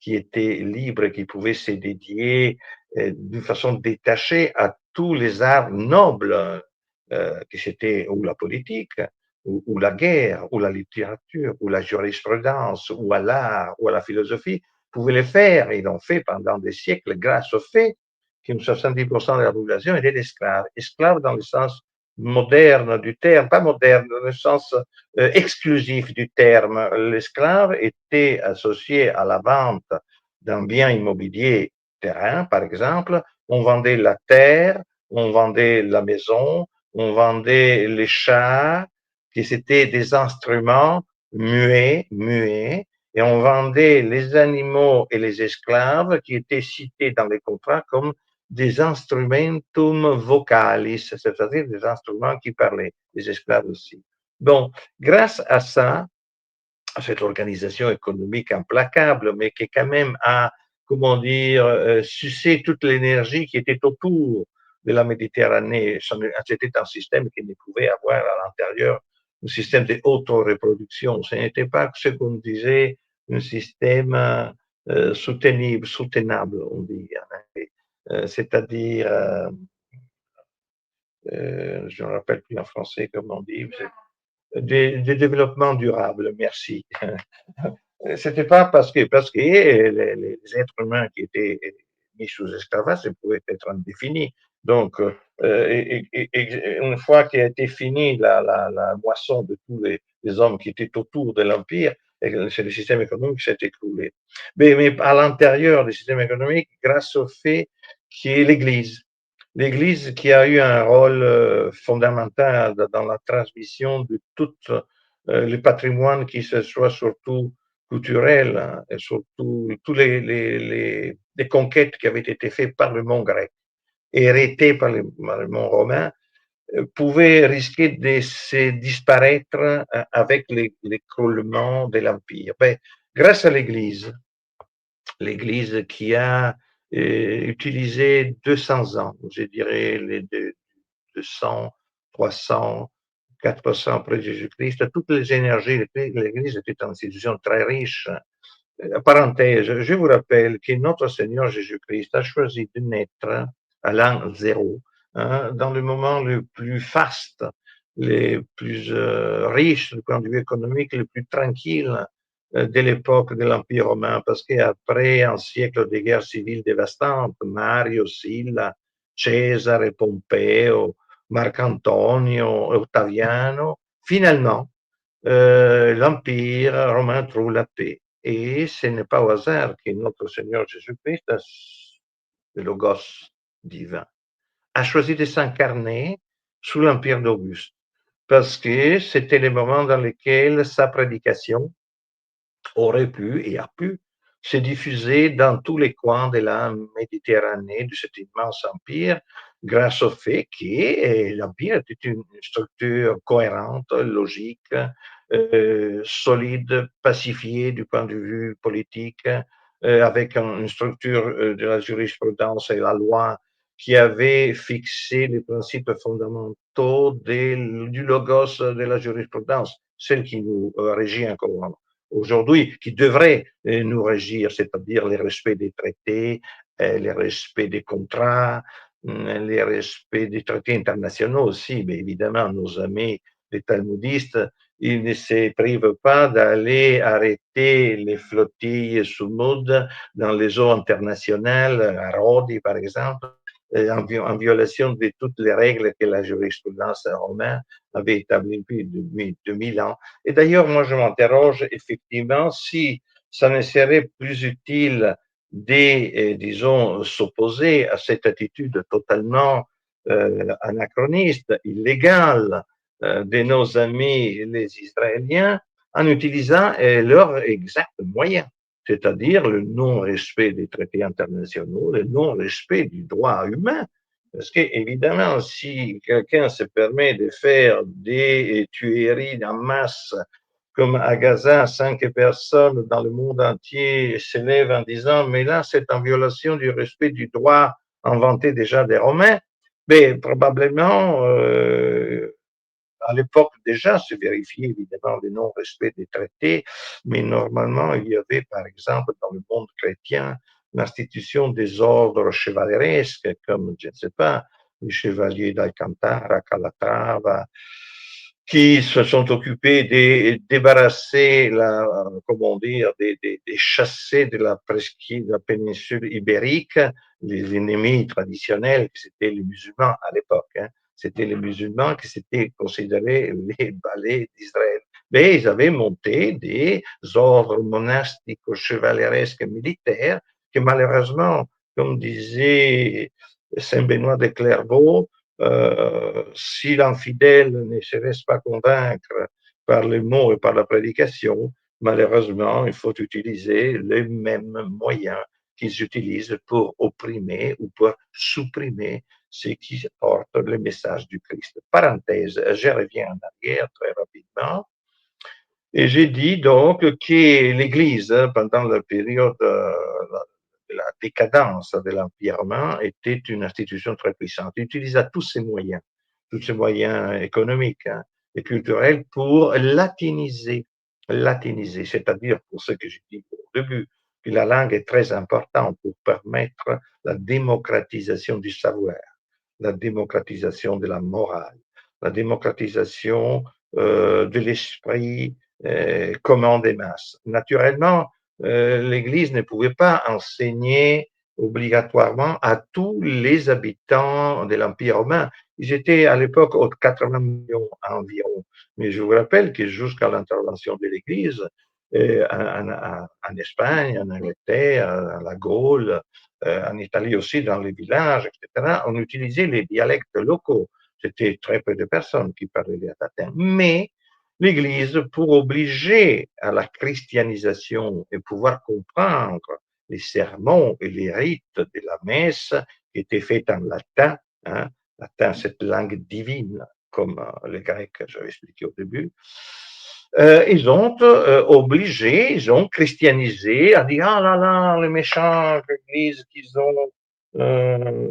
qui étaient libres et qui pouvaient se dédier d'une façon détachée à tous les arts nobles, que c'était ou la politique, ou la guerre, ou la littérature, ou la jurisprudence, ou à l'art, ou à la philosophie, pouvaient le faire. Ils l'ont fait pendant des siècles grâce au fait que 70% de la population était esclave. Esclave dans le sens moderne du terme, pas moderne, dans le sens exclusif du terme. L'esclave était associé à la vente d'un bien immobilier, terrain par exemple. On vendait la terre, on vendait la maison, on vendait les chats, qui c'était des instruments muets, et on vendait les animaux et les esclaves qui étaient cités dans les contrats comme des instrumentum vocalis, c'est-à-dire des instruments qui parlaient, les esclaves aussi. Bon, grâce à ça, à cette organisation économique implacable, mais qui quand même a, comment dire, sucé toute l'énergie qui était autour de la Méditerranée. C'était un système qui ne pouvait avoir à l'intérieur un système de auto-reproduction. Ce n'était pas ce qu'on disait un système soutenable, on dit. C'est-à-dire, je ne me rappelle plus en français comment on dit, des développements durables, merci. C'était pas parce que les êtres humains qui étaient mis sous esclavage pouvaient être indéfinis. Donc, une fois qu'a été finie la moisson de tous les hommes qui étaient autour de l'Empire, c'est le système économique qui s'est écroulé. Mais à l'intérieur du système économique, grâce au fait qu'il y ait l'Église qui a eu un rôle fondamental dans la transmission de tout le patrimoine, qui se soit surtout culturel, hein, et surtout tous les conquêtes qui avaient été faites par le monde grec et héritées par le monde romain, pouvaient risquer de se disparaître avec l'écroulement de l'Empire. Ben, grâce à l'Église qui a utilisé 200 ans, je dirais les 200, 300, 400 après Jésus-Christ, toutes les énergies, l'Église était une institution très riche. Parenthèse, je vous rappelle que notre Seigneur Jésus-Christ a choisi de naître à l'an zéro, hein, dans le moment le plus faste, le plus riche du point de vue économique, le plus tranquille de l'époque de l'Empire romain, parce qu'après un siècle de guerres civiles dévastantes, Mario, Silla, Cesare, Pompeo, Marc-Antonio, Ottaviano, finalement, l'Empire romain trouve la paix. Et ce n'est pas au hasard que notre Seigneur Jésus-Christ, le Logos divin, a choisi de s'incarner sous l'Empire d'Auguste, parce que c'était le moment dans lequel sa prédication aurait pu et a pu se diffuser dans tous les coins de la Méditerranée, de cet immense empire, grâce au fait que l'empire était une structure cohérente, logique, solide, pacifiée du point de vue politique, avec une structure de la jurisprudence et la loi qui avait fixé les principes fondamentaux du logos de la jurisprudence, celle qui nous régit encore aujourd'hui, qui devrait nous régir, c'est-à-dire le respect des traités, le respect des contrats, le respect des traités internationaux aussi. Mais évidemment, nos amis les talmudistes, ils ne se privent pas d'aller arrêter les flottilles sous-moudes dans les eaux internationales, à Rodi par exemple, en violation de toutes les règles que la jurisprudence romaine avait établies depuis 2000 ans. Et d'ailleurs, moi, je m'interroge effectivement si ça ne serait plus utile disons, s'opposer à cette attitude totalement anachroniste, illégale de nos amis les Israéliens, en utilisant leurs exacts moyens, c'est-à-dire le non-respect des traités internationaux, le non-respect du droit humain. Parce que, évidemment, si quelqu'un se permet de faire des tueries en masse comme à Gaza, 5 personnes dans le monde entier s'élèvent en disant mais là c'est en violation du respect du droit inventé déjà des Romains, mais probablement à l'époque déjà se vérifiait évidemment le non-respect des traités, mais normalement il y avait par exemple dans le monde chrétien l'institution des ordres chevaleresques comme, je ne sais pas, les chevaliers d'Alcantara, Calatrava, qui se sont occupés de débarrasser, comment dire, des chassés de la presqu'île, de la péninsule ibérique, les ennemis traditionnels, qui c'était les musulmans à l'époque. Hein. C'était les musulmans qui s'étaient considérés les valets d'Israël. Mais ils avaient monté des ordres monastiques, chevaleresques, militaires, que malheureusement, comme disait Saint Benoît de Clairvaux, si l'infidèle ne se laisse pas convaincre par les mots et par la prédication, malheureusement, il faut utiliser les mêmes moyens qu'ils utilisent pour opprimer ou pour supprimer ceux qui portent le message du Christ. Parenthèse, je reviens en arrière très rapidement. Et j'ai dit donc que l'Église, pendant la période de la décadence de l'Empire romain, était une institution très puissante. Il utilisa tous ses moyens économiques hein, et culturels pour latiniser, c'est-à-dire pour ce que j'ai dit au début, que la langue est très importante pour permettre la démocratisation du savoir, la démocratisation de la morale, la démocratisation de l'esprit commun des masses. Naturellement, l'Église ne pouvait pas enseigner obligatoirement à tous les habitants de l'Empire romain. Ils étaient à l'époque aux 80 millions environ. Mais je vous rappelle que jusqu'à l'intervention de l'Église, en Espagne, en Angleterre, en la Gaule, en Italie aussi, dans les villages, etc., on utilisait les dialectes locaux. C'était très peu de personnes qui parlaient le latin. Mais l'Église, pour obliger à la christianisation et pouvoir comprendre les sermons et les rites de la messe qui étaient faits en latin, hein, latin, cette langue divine, comme les Grecs, j'avais expliqué au début, ils ont obligé, ils ont christianisé, à dire, ah là là, les méchants églises qu'ils ont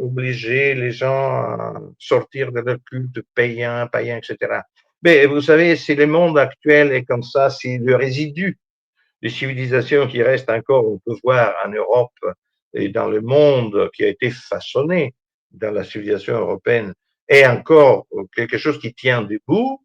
obligé les gens à sortir de leur culte païen, etc. Mais vous savez, si le monde actuel est comme ça, si le résidu des civilisations qui restent encore au pouvoir en Europe et dans le monde qui a été façonné dans la civilisation européenne est encore quelque chose qui tient debout,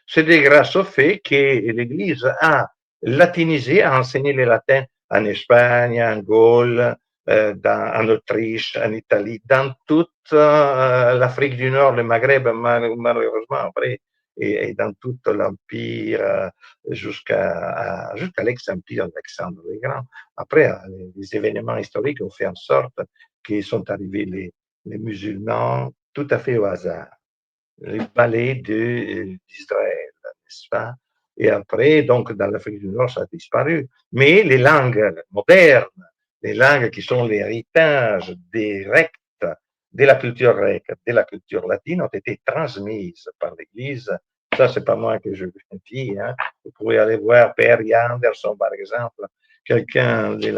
c'est grâce au fait que l'Église a latinisé, a enseigné le latin en Espagne, en Gaule, en Autriche, en Italie, dans toute l'Afrique du Nord, le Maghreb, malheureusement, après, et dans tout l'Empire jusqu'à l'ex-empire d'Alexandre le Grand. Après, les événements historiques ont fait en sorte qu'ils sont arrivés les musulmans tout à fait au hasard. Les palais d'Israël, n'est-ce pas? Et après, donc, dans l'Afrique du Nord, ça a disparu. Mais les langues modernes, les langues qui sont l'héritage direct de la culture grecque, de la culture latine, ont été transmises par l'Église. Ça, c'est pas moi que je dis. Hein. Vous pouvez aller voir Perry Anderson, par exemple, quelqu'un de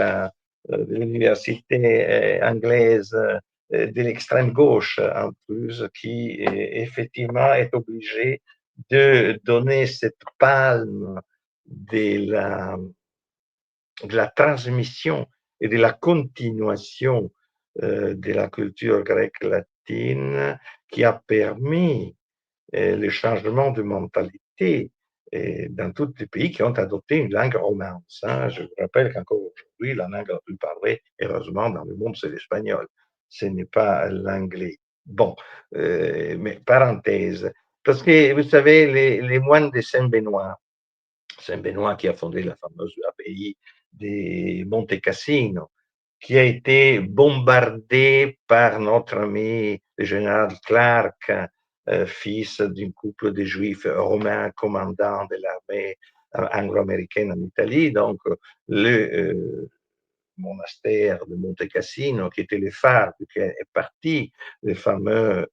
l'université anglaise de l'extrême gauche en plus, qui effectivement est obligé de donner cette palme de la transmission et de la continuation de la culture grecque latine qui a permis le changement de mentalité dans tous les pays qui ont adopté une langue romance. Hein. Je vous rappelle qu'encore aujourd'hui, la langue la plus parlée, heureusement, dans le monde, c'est l'espagnol. Ce n'est pas l'anglais. Bon, mais parenthèse. Parce que, vous savez, les moines de Saint-Benoît qui a fondé la fameuse abbaye de Monte Cassino, qui a été bombardé par notre ami le général Clark, fils d'un couple de juifs romains commandant de l'armée anglo-américaine en Italie. Donc, le monastère de Monte Cassino, qui était le phare, qui est parti, les fameux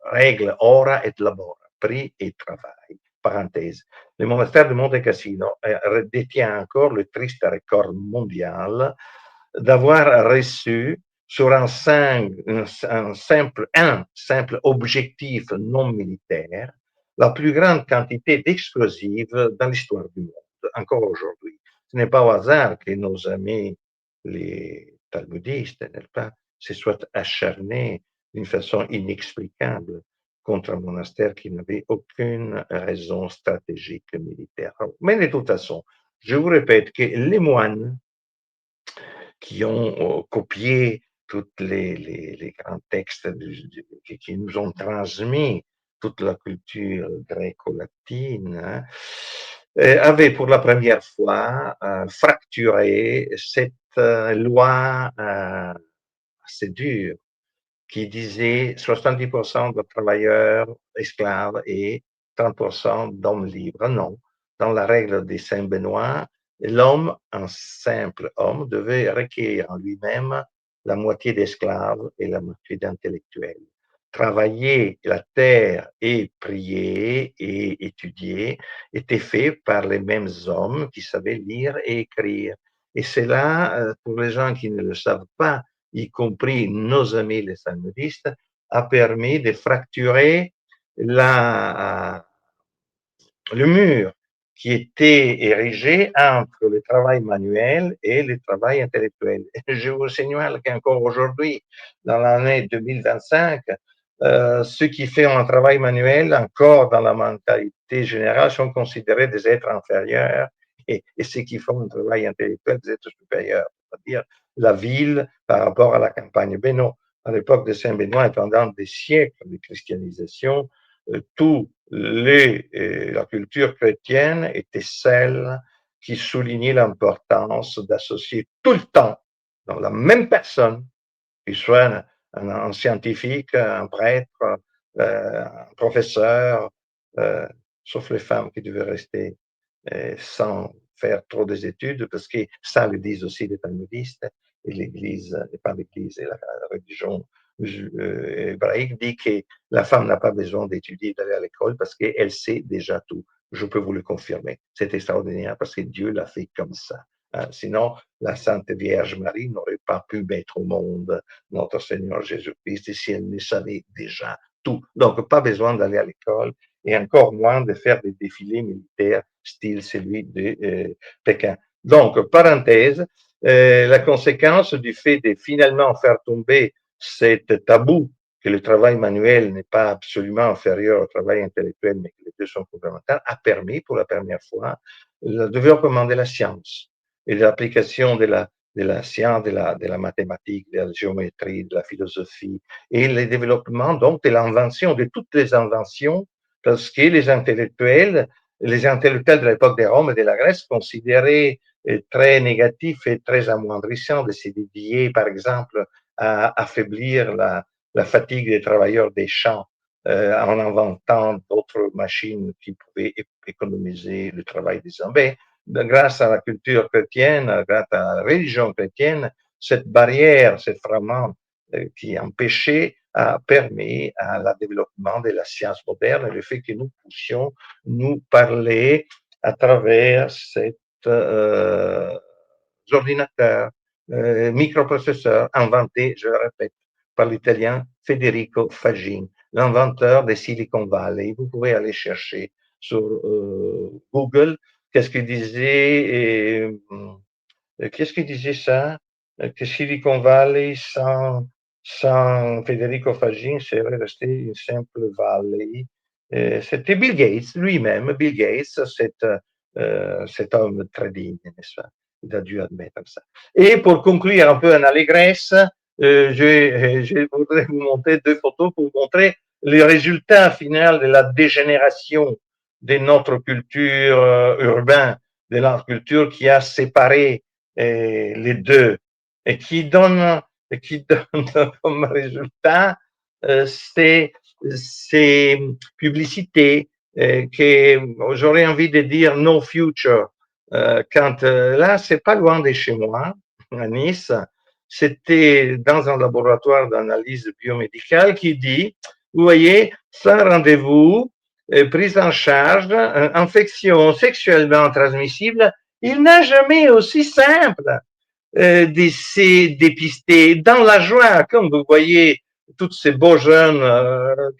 règles ora et labora, prix et travail. parenthèse. Le monastère de Monte Cassino détient encore le triste record mondial d'avoir reçu sur un simple objectif non militaire la plus grande quantité d'explosifs dans l'histoire du monde, encore aujourd'hui. Ce n'est pas au hasard que nos amis, les talmudistes, n'est-ce pas, se soient acharnés d'une façon inexplicable contre un monastère qui n'avait aucune raison stratégique militaire. Mais de toute façon, je vous répète que les moines qui ont copié tous les grands textes qui nous ont transmis toute la culture gréco-latine, hein, avaient pour la première fois fracturé cette loi assez dure qui disait 70% de travailleurs esclaves et 30% d'hommes libres. Non, dans la règle des Saint-Benoît, l'homme, un simple homme, devait recueillir en lui-même la moitié d'esclaves et la moitié d'intellectuels. Travailler la terre et prier et étudier était fait par les mêmes hommes qui savaient lire et écrire. Et c'est là, pour les gens qui ne le savent pas, y compris nos amis les talmudistes, a permis de fracturer le mur qui était érigé entre le travail manuel et le travail intellectuel. Je vous signale qu'encore aujourd'hui, dans l'année 2025, ceux qui font un travail manuel, encore dans la mentalité générale, sont considérés des êtres inférieurs et ceux qui font un travail intellectuel des êtres supérieurs, c'est-à-dire la ville par rapport à la campagne. Mais non, à l'époque de Saint-Benoît et pendant des siècles de christianisation, la culture chrétienne était celle qui soulignait l'importance d'associer tout le temps dans la même personne, qu'il soit un scientifique, un prêtre, un professeur, sauf les femmes qui devaient rester sans faire trop des études, parce que ça le disent aussi les talmudistes, et l'Église, et pas l'Église, et la religion hébraïque dit que la femme n'a pas besoin d'étudier, d'aller à l'école, parce qu'elle sait déjà tout. Je peux vous le confirmer. C'est extraordinaire parce que Dieu l'a fait comme ça. Hein. Sinon, la Sainte Vierge Marie n'aurait pas pu mettre au monde notre Seigneur Jésus-Christ si elle ne savait déjà tout. Donc, pas besoin d'aller à l'école et encore moins de faire des défilés militaires style celui de Pékin. Donc, parenthèse, la conséquence du fait de finalement faire tomber cet tabou que le travail manuel n'est pas absolument inférieur au travail intellectuel, mais que les deux sont complémentaires, a permis pour la première fois le développement de la science et l'application de la science, de la mathématique, de la géométrie, de la philosophie, et le développement donc de l'invention, de toutes les inventions, parce que les intellectuels de l'époque de Rome et de la Grèce considéraient très négatif et très amoindrissant de se dédier, par exemple, à affaiblir la fatigue des travailleurs des champs en inventant d'autres machines qui pouvaient économiser le travail des hommes. Mais grâce à la culture chrétienne, grâce à la religion chrétienne, cette barrière, ce fragment qui empêchait a permis à le développement de la science moderne et le fait que nous puissions nous parler à travers cet ordinateur, microprocesseur inventé, je le répète, par l'italien Federico Fagin, l'inventeur des Silicon Valley. Vous pouvez aller chercher sur Google qu'est-ce qu'il disait, qu'est-ce qu'il disait ça, que Silicon Valley sans Federico Fagin serait resté une simple valley. C'était Bill Gates lui-même, Bill Gates, cet homme très digne, n'est-ce pas? Il a dû admettre ça. Et pour conclure un peu en allégresse, je voudrais vous montrer deux photos pour vous montrer le résultat final de la dégénération de notre culture urbaine, de la culture qui a séparé les deux et qui donne comme résultat ces publicités que j'aurais envie de dire no future. Quand là, c'est pas loin de chez moi, à Nice, c'était dans un laboratoire d'analyse biomédicale qui dit, vous voyez, sans rendez-vous, prise en charge, infection sexuellement transmissible, il n'a jamais aussi simple de se dépister dans la joie, comme vous voyez, tous ces beaux jeunes,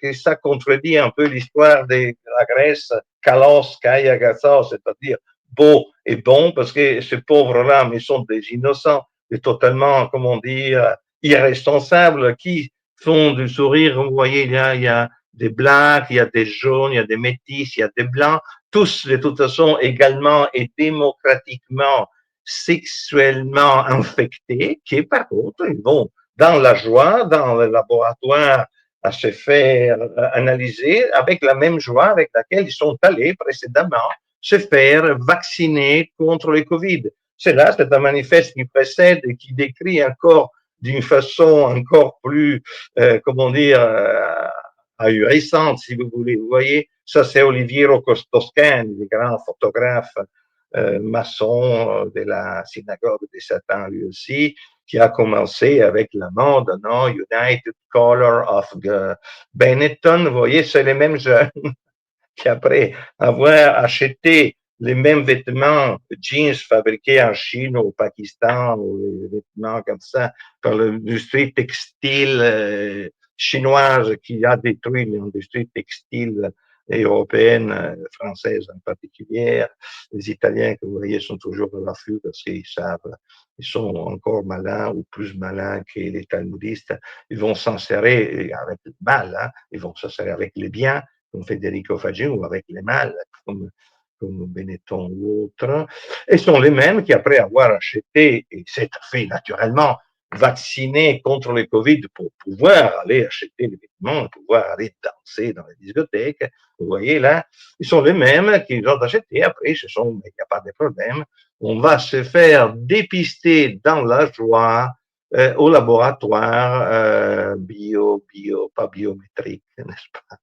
que ça contredit un peu l'histoire de la Grèce, Kalos, Kaia, Gassos, c'est-à-dire beau et bon, parce que ces pauvres-là, mais sont des innocents, et totalement, comment dire, irresponsables, qui font du sourire, vous voyez, il y a des blacks, il y a des jaunes, il y a des métis, il y a des blancs, tous de toute façon également et démocratiquement sexuellement infectés, qui par contre, ils vont dans la joie, dans le laboratoire, à se faire analyser avec la même joie avec laquelle ils sont allés précédemment se faire vacciner contre le Covid. C'est un manifeste qui précède et qui décrit encore d'une façon encore plus, comment dire, ahurissante, si vous voulez. Vous voyez, ça c'est Oliviero Costoscani, le grand photographe maçon de la synagogue de Satan lui aussi, qui a commencé avec la mode, non, United Color of Benetton. Vous voyez, c'est les mêmes jeunes qui, après avoir acheté les mêmes vêtements jeans fabriqués en Chine ou au Pakistan, ou les vêtements comme ça, par l'industrie textile chinoise qui a détruit l'industrie textile européenne, française en particulier. Les Italiens que vous voyez sont toujours à l'affût parce qu'ils savent, ils sont encore malins ou plus malins que les talmudistes. Ils vont s'en serrer avec le mal, hein, ils vont s'en serrer avec les biens, comme Federico Fagin, ou avec les mal, comme Benetton ou autres, et sont les mêmes qui, après avoir acheté, et c'est fait naturellement, vacciné contre le Covid pour pouvoir aller acheter les vêtements, pouvoir aller danser dans les discothèques, vous voyez là, ils sont les mêmes qui ont acheté, après, il n'y a pas de problème, on va se faire dépister dans la joie au laboratoire pas biométrique, n'est-ce pas?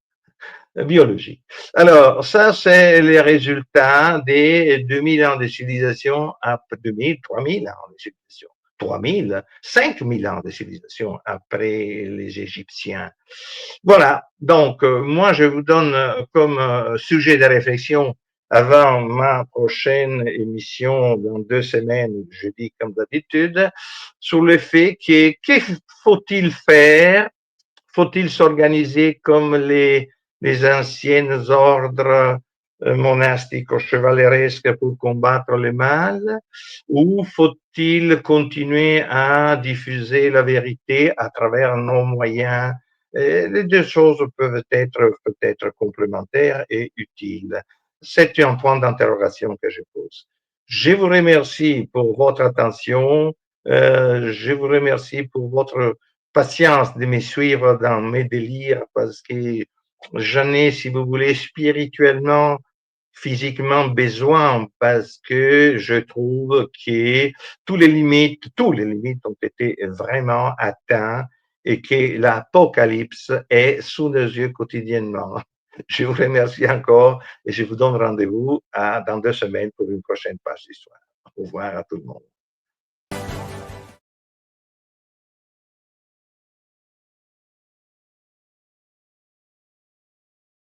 Biologie. Alors, ça, c'est les résultats des 2000 ans de civilisation, 2000, 3000 ans de civilisation, 3000, 5000 ans de civilisation après les Égyptiens. Voilà. Donc, moi, je vous donne comme sujet de réflexion avant ma prochaine émission dans 2 semaines, jeudi comme d'habitude, sur le fait que faut-il faire? Faut-il s'organiser comme les anciens ordres monastiques chevaleresques pour combattre le mal, ou faut-il continuer à diffuser la vérité à travers nos moyens? Les deux choses peuvent être peut-être complémentaires et utiles. C'est un point d'interrogation que je pose. Je vous remercie pour votre attention. Je vous remercie pour votre patience de me suivre dans mes délires parce que j'en ai, si vous voulez, spirituellement, physiquement besoin parce que je trouve que tous les limites ont été vraiment atteintes et que l'apocalypse est sous nos yeux quotidiennement. Je vous remercie encore et je vous donne rendez-vous dans 2 semaines pour une prochaine page d'histoire. Au revoir à tout le monde.